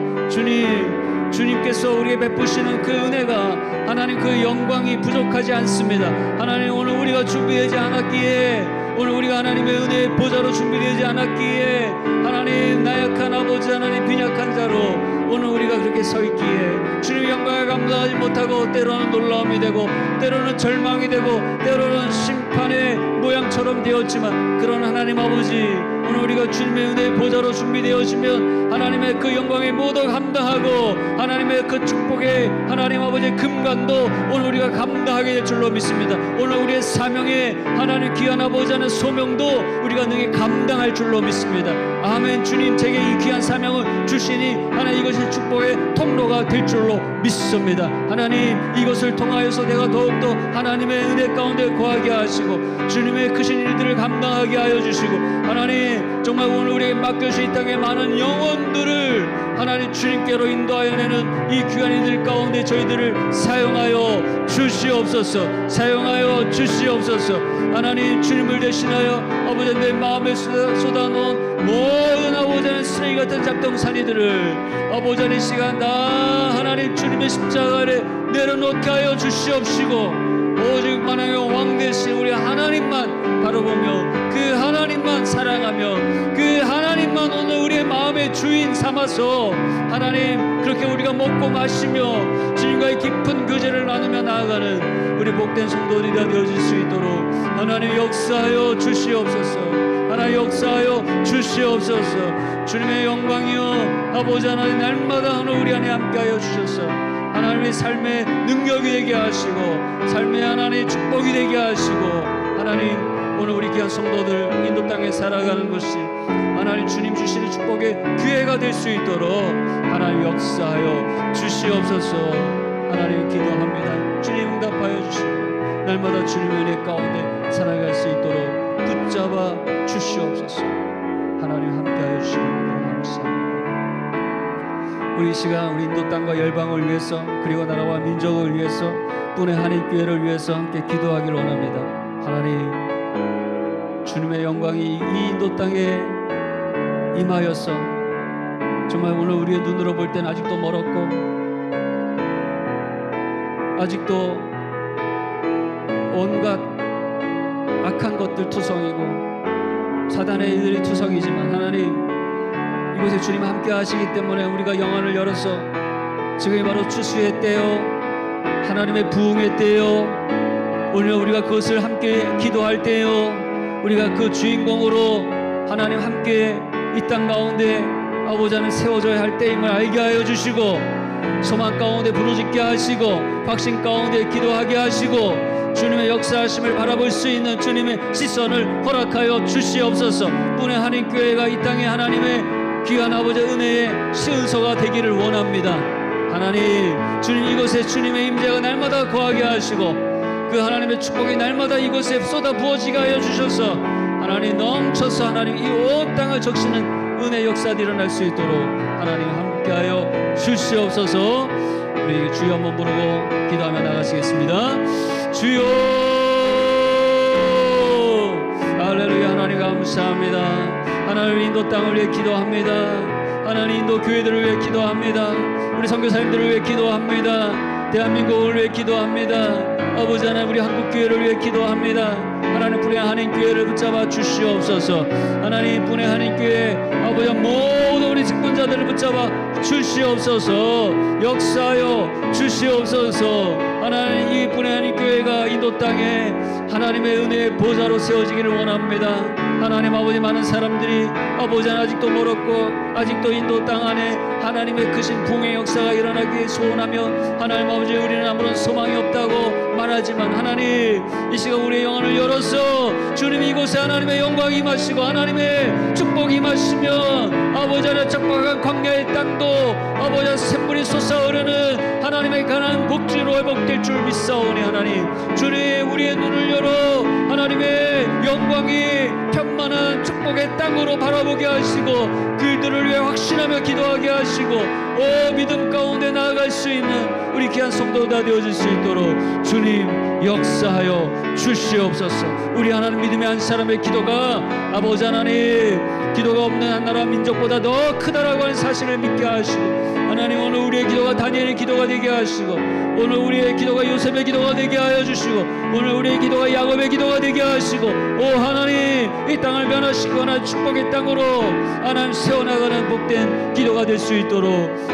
주님께서 우리에게 베푸시는 그 은혜가 하나님 그 영광이 부족하지 않습니다. 하나님, 오늘 우리가 준비되지 않았기에, 오늘 우리가 하나님의 은혜의 보좌로 준비되지 않았기에 하나님 나약한 아버지 하나님 빈약한 자로 오늘 우리가 그렇게 서 있기에 주님의 영광을 감당하지 못하고 때로는 놀라움이 되고 때로는 절망이 되고 때로는 심판의 모양처럼 되었지만, 그런 하나님 아버지, 오늘 우리가 주님의 은혜의 보좌로 준비되어지면 하나님의 그 영광에 모두 감당하고 하나님의 그 축복의 하나님 아버지의 금관도 오늘 우리가 감당하게 될 줄로 믿습니다. 오늘 우리의 사명에 하나님 귀한 아버지 하는 소명도 우리가 능히 감당할 줄로 믿습니다. 아멘. 주님, 제게 이 귀한 사명을 주시니 하나님 이것이 축복의 통로가 될 줄로 믿습니다. 하나님, 이것을 통하여서 내가 더욱더 하나님의 은혜 가운데 거하게 하시고 주님의 크신 일들을 감당하게 하여 주시고 하나님 정말 오늘 우리에게 맡겨주신 이 땅의 많은 영혼들을 하나님 주님께로 인도하여 내는 이 귀한 이들 가운데 저희들을 사용하여 주시옵소서. 사용하여 주시옵소서. 하나님 주님을 대신하여 아버지 내 마음에 쏟아놓은 모든 아버지 하나님 쓰레기 같은 잡동사니들을 아버지 하나님 이 시간 다 하나님 주님의 십자가 아래 내려놓게 하여 주시옵시고 오직 만왕의 왕 되신 우리 하나님만 바라보며 그 하나님만 사랑하며 그 하나님만 오늘 우리의 마음의 주인 삼아서 하나님 그렇게 우리가 먹고 마시며 주님과의 깊은 교제를 나누며 나아가는 우리 복된 성도들이 되어질 수 있도록 하나님 역사하여 주시옵소서. 하나님 역사하여 주시옵소서. 주님의 영광이여 아버지 하나님 날마다 오늘 우리 안에 함께하여 주셔서 하나님의 삶의 능력이 되게 하시고 삶의 하나님의 축복이 되게 하시고 하나님 오늘 우리 귀한 성도들 인도 땅에 살아가는 것이 하나님 주님 주시는 축복의 기회가 될 수 있도록 하나님 역사하여 주시옵소서. 하나님 기도합니다. 주님 응답하여 주시고 날마다 주님의 은혜 가운데 살아갈 수 있도록 붙잡아 주시옵소서. 하나님 함께하여 주시옵소서. 감사합니다. 우리 이 시간 우리 인도 땅과 열방을 위해서 그리고 나라와 민족을 위해서 뿐의 한인 교회를 위해서 함께 기도하기를 원합니다. 하나님 주님의 영광이 이 인도 땅에 임하여서 정말 오늘 우리의 눈으로 볼 때는 아직도 멀었고 아직도 온갖 악한 것들 투성이고 사단의 일들이 투성이지만 하나님 이곳에 주님 함께 하시기 때문에 우리가 영안을 열어서 지금이 바로 추수의 때요 하나님의 부흥의 때요 오늘 우리가 그것을 함께 기도할 때요 우리가 그 주인공으로 하나님 함께 이 땅 가운데 아버지 안에 세워져야 할 때임을 알게 하여 주시고 소망 가운데 부르짖게 하시고 확신 가운데 기도하게 하시고 주님의 역사하심을 바라볼 수 있는 주님의 시선을 허락하여 주시옵소서. 뿐의 한인교회가 이 땅에 하나님의 귀한 아버지 은혜의 시은소가 되기를 원합니다. 하나님 주님 이곳에 주님의 임재가 날마다 거하게 하시고 그 하나님의 축복이 날마다 이곳에 쏟아 부어지게 하여 주셔서 하나님 넘쳐서 하나님 이 온 땅을 적시는 은혜 역사가 일어날 수 있도록 하나님 함께하여 주시옵소서. 우리 주여 한번 부르고 기도하며 나가시겠습니다. 주여 할렐루야. 하나님 감사합니다. 하나님 인도 땅을 위해 기도합니다. 하나님 인도 교회들을 위해 기도합니다. 우리 선교사님들을 위해 기도합니다. 대한민국을 위해 기도합니다. 아버지 하나님 우리 한국교회를 위해 기도합니다. 하나님 분의 한인교회를 붙잡아 주시옵소서. 하나님 분의 한인교회 아버지 모든 우리 직분자들을 붙잡아 주시옵소서. 역사하여 주시옵소서. 하나님 이 분의 한인교회가 인도 땅에 하나님의 은혜의 보좌로 세워지기를 원합니다. 하나님 아버지 많은 사람들이 아버지 아직도 멀었고 아직도 인도 땅 안에 하나님의 크신 부흥의 역사가 일어나기 소원하며 하나님 아버지 우리는 아무런 소망이 없다고 말하지만 하나님 이 시간 우리의 영혼을 열어서 주님이 이곳에 하나님의 영광이 임하시고 하나님의 축복이 임하시면 아버지 하나님 척박한 광야의 땅도 아버지 하나님 샘물이 솟아오르는 하나님의 가난한 복지로 회복될 줄 믿사오니 하나님 주님 우리의 눈을 열어 하나님의 영광이 편만한 축복의 땅으로 바라보게 하시고 그들을 위해 확신하며 기도하게 하시고 믿음 가운데 나아갈 수 있는 우리 귀한 성도가 되어질 수 있도록 주님 역사하여 주시옵소서. 우리 하나님 믿음의 한 사람의 기도가 아버지 하나님 기도가 없는 한 나라 민족보다 더 크다라고 하는 사실을 믿게 하시고 하나님 오늘 우리의 기도가 다니엘의 기도가 되게 하시고 오늘 우리의 기도가 요셉의 기도가 되게 하여 주시고 오늘 우리의 기도가 야곱의 기도가 되게 하시고 하나님 이 땅을 변화시키고 하나님 축복의 땅으로 하나님 세워나가는 복된 기도가 될 수 있도록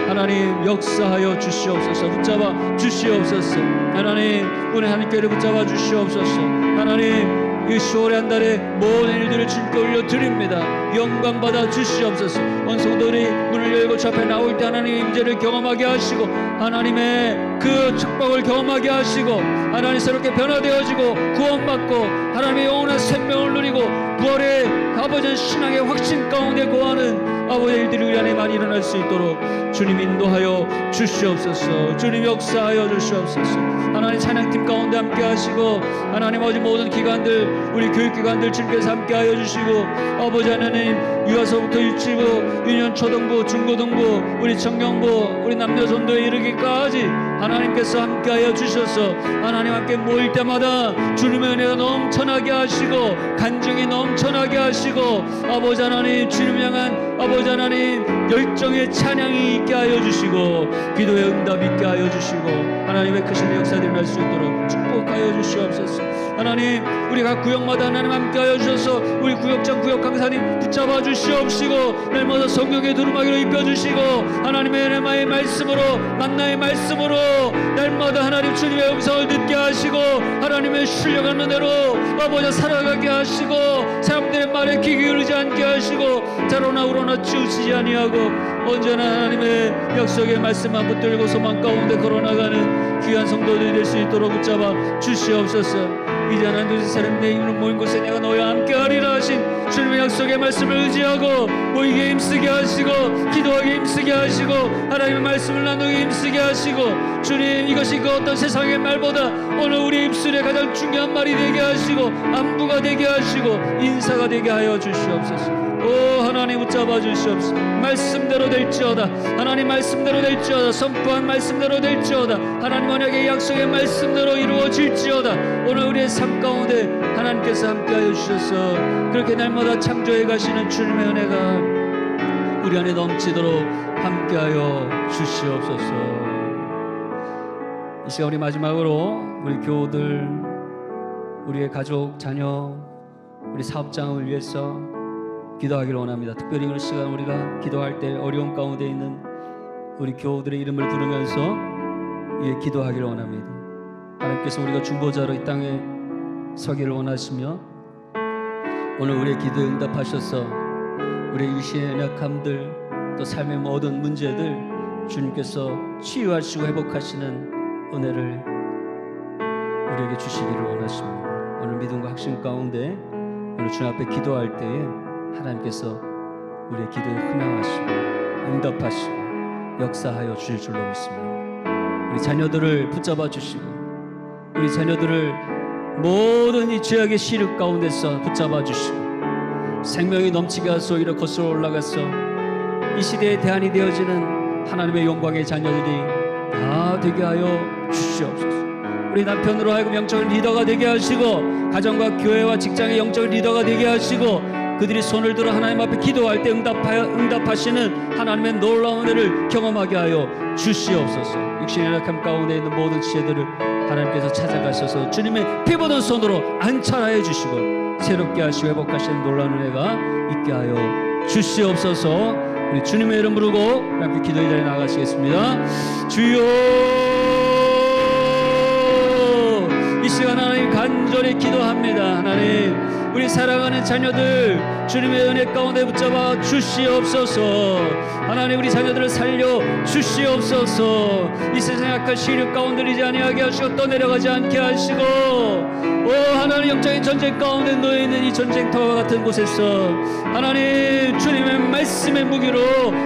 하나님 역사하여 주시옵소서. 붙잡아 주시옵소서. 하나님 오늘 하나님께를 붙잡아 주시옵소서. 하나님 이 10월의 한 달에 모든 일들을 주님께 올려드립니다. 영광 받아 주시옵소서. 온 성도들이 문을 열고 저 앞에 나올 때 하나님의 임재를 경험하게 하시고 하나님의 그 축복을 경험하게 하시고 하나님 새롭게 변화되어지고 구원받고 하나님의 영원한 생명을 누리고 부활의 아버지 신앙의 확신 가운데 거하는 아버지 일들이 우리 안에 많이 일어날 수 있도록 주님 인도하여 주시옵소서. 주님 역사하여 주시옵소서. 하나님 찬양팀 가운데 함께 하시고 하나님 아버지 모든 기관들 우리 교육기관들 주님께서 함께 하여 주시고 아버지 하나님 유아서부터 유치부 유년 초등부 중고등부 우리 청년부 우리 남녀전도에 이르기까지 하나님께서 함께하여 주셔서 하나님 함께 모일 때마다 주님의 은혜가 넘쳐나게 하시고 간증이 넘쳐나게 하시고 아버지 하나님 주님 향한 아버지 하나님 열정의 찬양이 있게 하여 주시고 기도의 응답 있게 하여 주시고 하나님의 크신 역사들이 날 수 있도록 축복하여 주시옵소서. 하나님 우리 각 구역마다 하나님 함께하여 주셔서 우리 구역장 구역 강사님 붙잡아 주시옵시고 날마다 성령의 두루마기로 입혀주시고 하나님의 은혜의 말씀으로 만나의 말씀으로 날마다 하나님 주님의 음성을 듣게 하시고 하나님의 신령한 은혜로 아버지 살아가게 하시고 사람들의 말에 귀 기울이지 않게 하시고 자로나 우로나 치우치지 아니하고 언제나 하나님의 약속의 말씀만 붙들고 소망 가운데 걸어나가는 귀한 성도들이 될 수 있도록 붙잡아 주시옵소서. 이제 하나님 사람 내 이름으로 모인 곳에 내가 너희와 함께하리라 하신 주님의 약속의 말씀을 의지하고 모이게 힘쓰게 하시고 기도하게 힘쓰게 하시고 하나님의 말씀을 나누게 힘쓰게 하시고 주님 이것이 그 어떤 세상의 말보다 오늘 우리 입술에 가장 중요한 말이 되게 하시고 안부가 되게 하시고 인사가 되게 하여 주시옵소서. 오 하나님 붙잡아 주시옵소서. 말씀대로 될지어다. 하나님 말씀대로 될지어다. 선포한 말씀대로 될지어다. 하나님 언약의 약속의 말씀대로 이루어질지어다. 오늘 우리의 삶 가운데 하나님께서 함께하여 주셔서 그렇게 날마다 창조해 가시는 주님의 은혜가 우리 안에 넘치도록 함께하여 주시옵소서. 이 시간 우리 마지막으로 우리 교우들 우리의 가족 자녀 우리 사업장을 위해서 기도하기를 원합니다. 특별히 이 시간 우리가 기도할 때 어려움 가운데 있는 우리 교우들의 이름을 부르면서 예, 기도하기를 원합니다. 하나님께서 우리가 중보자로 이 땅에 서기를 원하시며 오늘 우리의 기도에 응답하셔서 우리의 일시의 연약함들 또 삶의 모든 문제들 주님께서 치유하시고 회복하시는 은혜를 우리에게 주시기를 원하십니다. 오늘 믿음과 확신 가운데 오늘 주님 앞에 기도할 때에 하나님께서 우리의 기도에 흥하시고 응답하시고 역사하여 주실 줄로 믿습니다. 우리 자녀들을 붙잡아 주시고 우리 자녀들을 모든 이 죄악의 시력 가운데서 붙잡아 주시고 생명이 넘치게 하소 이렇게 거슬러 올라가서 이 시대의 대안이 되어지는 하나님의 영광의 자녀들이 다 되게 하여 주시옵소서. 우리 남편으로 하여금 영적인 리더가 되게 하시고 가정과 교회와 직장의 영적인 리더가 되게 하시고 그들이 손을 들어 하나님 앞에 기도할 때 응답하시는 하나님의 놀라운 은혜를 경험하게 하여 주시옵소서. 육신의 연약함 가운데 있는 모든 지혜들을 하나님께서 찾아가셔서 주님의 피보던 손으로 안찰하여 주시고 새롭게 하시고 회복하시는 놀라운 은혜가 있게 하여 주시옵소서. 우리 주님의 이름 부르고 함께 기도의 자리에 나가시겠습니다. 주여 이 시간 하나님 간절히 기도합니다. 하나님 우리 사랑하는 자녀들 주님의 은혜 가운데 붙잡아 주시옵소서. 하나님 우리 자녀들을 살려 주시옵소서. 이 세상의 악한 시력 가운데 이지 아니하게 하시고 떠내려가지 않게 하시고 오 하나님 영적인 전쟁 가운데 놓여있는 이 전쟁터와 같은 곳에서 하나님 주님의 말씀의 무기로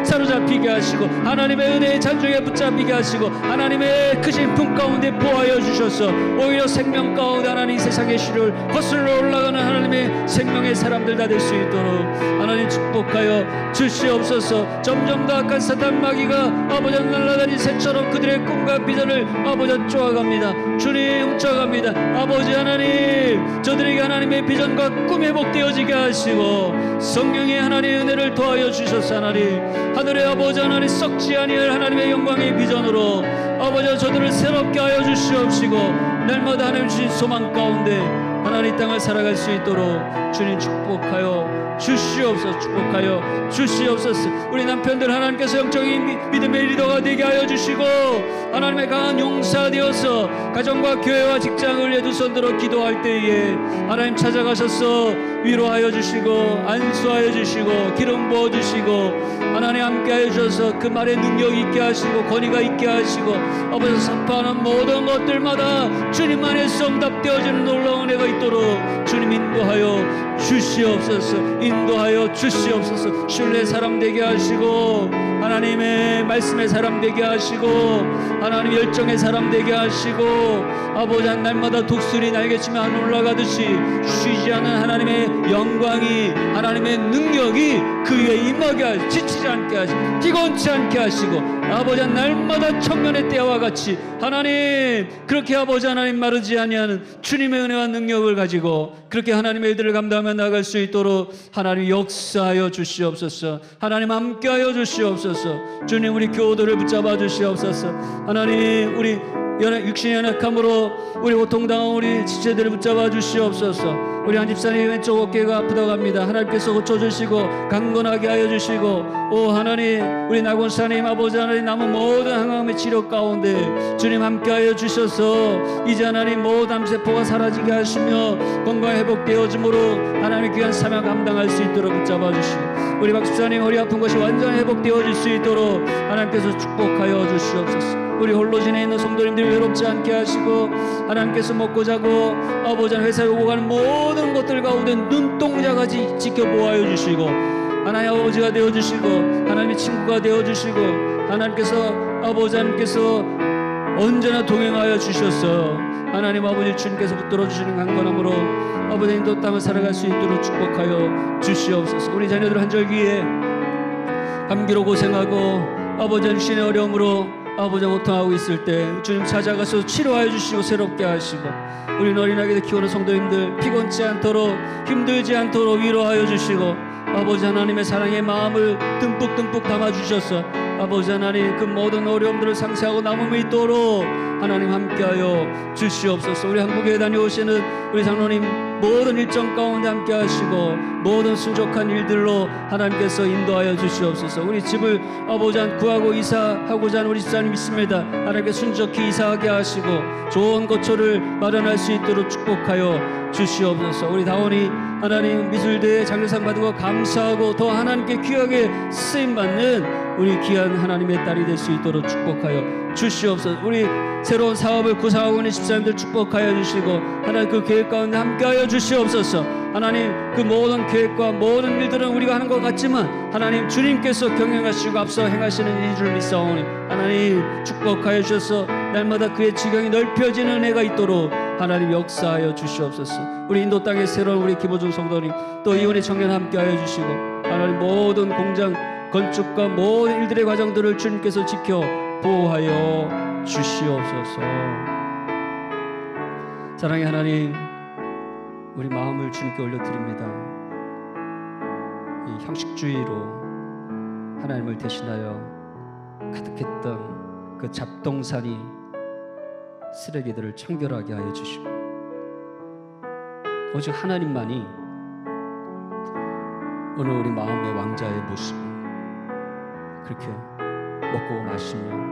사로잡히게 하시고 하나님의 은혜의 잔중에 붙잡히게 하시고 하나님의 크신 품 가운데 보호하여 주셔서 오히려 생명 가운데 하나님 세상의 시를 거슬러 올라가는 하나님의 생명의 사람들 다 될 수 있도록 하나님 축복하여 주시옵소서. 점점 더 악한 사탄 마귀가 아버지 날아다닌 새처럼 그들의 꿈과 비전을 아버지 쪼아갑니다. 주님 훔쳐갑니다. 아버지 하나님 저들에게 하나님의 비전과 꿈이 회복되어지게 하시고 성령의 하나님의 은혜를 더하여 주셔서 하나님 하늘의 아버지 하나님 썩지 아니할 하나님의 영광의 비전으로 아버지 저들을 새롭게 하여 주시옵시고 날마다 하나님 주신 소망 가운데 하나님 땅을 살아갈 수 있도록 주님 축복하여 주시옵소서. 축복하여 주시옵소서. 우리 남편들 하나님께서 영적인 믿음의 리더가 되게 하여 주시고 하나님의 강한 용사가 되어서 가정과 교회와 직장을 위해 두 손 들어 기도할 때에 하나님 찾아가셔서 위로하여 주시고 안수하여 주시고 기름 부어 주시고 하나님 함께하여 주셔서 그 말에 능력이 있게 하시고 권위가 있게 하시고 아버지 사파하는 모든 것들마다 주님 안에서 응답되어지는 놀라운 은혜가 있도록 주님 인도하여 주시옵소서. 인도하여 주시옵소서. 신뢰의 사람 되게 하시고 하나님의 말씀의 사람 되게 하시고 하나님 열정의 사람 되게 하시고 아버지 한 날마다 독수리 날개치며 하늘 올라가듯이 쉬지 않는 하나님의 영광이 하나님의 능력이 그 위에 임하게 하시고 지치지 않게 하시고 피곤치 않게 하시고 아버지 한 날마다 청년의 때와 같이 하나님 그렇게 아버지 하나님 마르지 아니하는 주님의 은혜와 능력을 가지고 그렇게 하나님의 일들을 감당하며 나아갈 수 있도록 하나님 역사하여 주시옵소서. 하나님 함께하여 주시옵소서. 주님 우리 교우들을 붙잡아 주시옵소서. 하나님 우리 육신의 연약함으로 우리 고통당한 우리 지체들을 붙잡아 주시옵소서. 우리 한 집사님 왼쪽 어깨가 아프다고 합니다. 하나님께서 고쳐주시고 강건하게 하여 주시고 오 하나님 우리 나곤사님 아버지 하나님 남은 모든 항암의 치료 가운데 주님 함께하여 주셔서 이제 하나님 모든 암세포가 사라지게 하시며 건강 회복되어짐으로 하나님의 귀한 사명 감당할 수 있도록 붙잡아 주시고 우리 박 집사님 허리 아픈 것이 완전히 회복되어질 수 있도록 하나님께서 축복하여 주시옵소서. 우리 홀로 지내 있는 성도님들이 외롭지 않게 하시고 하나님께서 먹고 자고 아버지 회사에 오고 가는 모든 것들 가운데 눈동자까지 지켜보아여 주시고 하나님 아버지가 되어주시고 하나님의 친구가 되어주시고 하나님께서 아버지 하나님께서 언제나 동행하여 주셔서 하나님 아버지 주님께서 붙들어 주시는 강건함으로 아버지 인도 땅을 살아갈 수 있도록 축복하여 주시옵소서. 우리 자녀들 한절기에 감기로 고생하고 아버지 육신의 어려움으로 아버지가 고통하고 있을 때 주님 찾아가서 치료하여 주시고 새롭게 하시고 우리 어린아이들 키우는 성도님들 피곤치 않도록 힘들지 않도록 위로하여 주시고 아버지 하나님의 사랑의 마음을 듬뿍 담아주셔서 아버지 하나님 그 모든 어려움들을 상쇄하고 남음이 있도록 하나님 함께하여 주시옵소서. 우리 한국에 다녀오시는 우리 장로님 모든 일정 가운데 함께 하시고 모든 순족한 일들로 하나님께서 인도하여 주시옵소서. 우리 집을 아버지 구하고 이사하고자 하는 우리 집사님 있습니다. 하나님께 순적히 이사하게 하시고 좋은 거처를 마련할 수 있도록 축복하여 주시옵소서. 우리 다원이 하나님 미술대회 장려상 받은 거 감사하고 더 하나님께 귀하게 쓰임받는 우리 귀한 하나님의 딸이 될 수 있도록 축복하여 주시옵소서. 우리 새로운 사업을 구상하고 있는 집사님들 축복하여 주시고 하나님 그 계획 가운데 함께하여 주시옵소서. 하나님 그 모든 계획과 모든 일들은 우리가 하는 것 같지만 하나님 주님께서 경영하시고 앞서 행하시는 일을 믿사오니 하나님 축복하여 주셔서 날마다 그의 지경이 넓혀지는 은혜가 있도록 하나님 역사하여 주시옵소서. 우리 인도 땅의 새로운 우리 김호중 성도님 또 이혼의 청년 함께하여 주시고 하나님 모든 공장 건축과 모든 일들의 과정들을 주님께서 지켜 보호하여 주시옵소서. 사랑의 하나님 우리 마음을 주님께 올려드립니다. 이 형식주의로 하나님을 대신하여 가득했던 그 잡동사니 쓰레기들을 청결하게 하여 주시고 오직 하나님만이 오늘 우리 마음의 왕자의 모시고 그렇게 먹고 마시며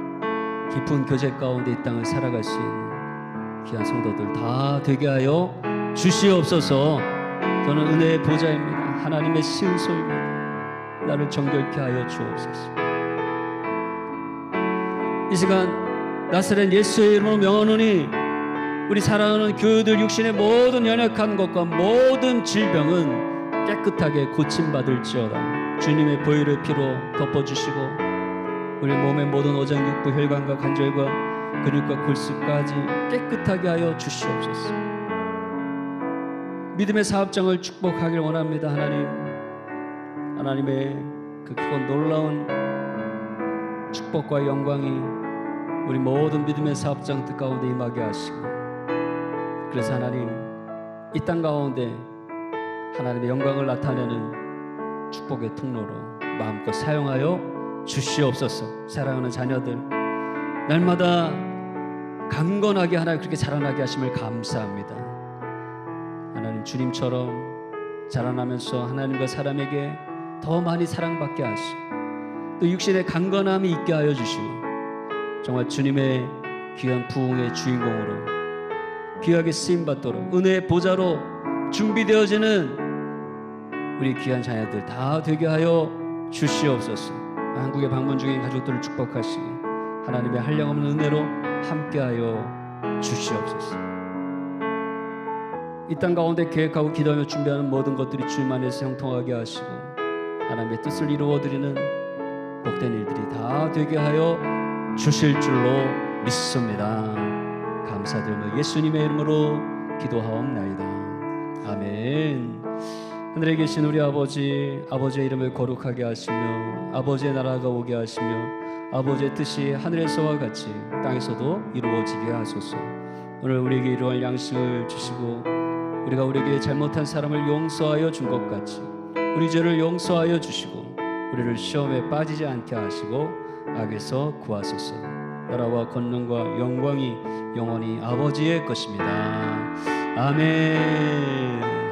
깊은 교제 가운데 이 땅을 살아갈 수 있는 귀한 성도들 다 되게 하여 주시옵소서. 저는 은혜의 보좌입니다. 하나님의 신소입니다. 나를 정결케 하여 주옵소서. 이 시간 나사렛 예수의 이름으로 명하노니 우리 사랑하는 교우들 육신의 모든 연약한 것과 모든 질병은 깨끗하게 고침받을지어다. 주님의 보혈의 피로 덮어주시고 우리 몸의 모든 오장육부 혈관과 관절과 근육과 골수까지 깨끗하게 하여 주시옵소서. 믿음의 사업장을 축복하길 원합니다. 하나님의 그 크고 놀라운 축복과 영광이 우리 모든 믿음의 사업장들 가운데 임하게 하시고 그래서 하나님 이 땅 가운데 하나님의 영광을 나타내는 축복의 통로로 마음껏 사용하여 주시옵소서. 사랑하는 자녀들 날마다 강건하게 하나님 그렇게 자라나게 하심을 감사합니다. 하나님 주님처럼 자라나면서 하나님과 사람에게 더 많이 사랑받게 하시고 또 육신의 강건함이 있게 하여 주시고 정말 주님의 귀한 부흥의 주인공으로 귀하게 쓰임받도록 은혜의 보좌로 준비되어지는 우리 귀한 자녀들 다 되게 하여 주시옵소서. 한국에 방문 중인 가족들을 축복하시고 하나님의 한량없는 은혜로 함께하여 주시옵소서. 이 땅 가운데 계획하고 기도하며 준비하는 모든 것들이 주님 안에서 형통하게 하시고 하나님의 뜻을 이루어드리는 복된 일들이 다 되게 하여 주실 줄로 믿습니다. 감사드리며 예수님의 이름으로 기도하옵나이다. 아멘. 하늘에 계신 우리 아버지, 아버지의 이름을 거룩하게 하시며 아버지의 나라가 오게 하시며 아버지의 뜻이 하늘에서와 같이 땅에서도 이루어지게 하소서. 오늘 우리에게 이루어질 양식을 주시고 우리가 우리에게 잘못한 사람을 용서하여 준 것 같이 우리 죄를 용서하여 주시고 우리를 시험에 빠지지 않게 하시고 악에서 구하소서. 나라와 권능과 영광이 영원히 아버지의 것입니다. 아멘.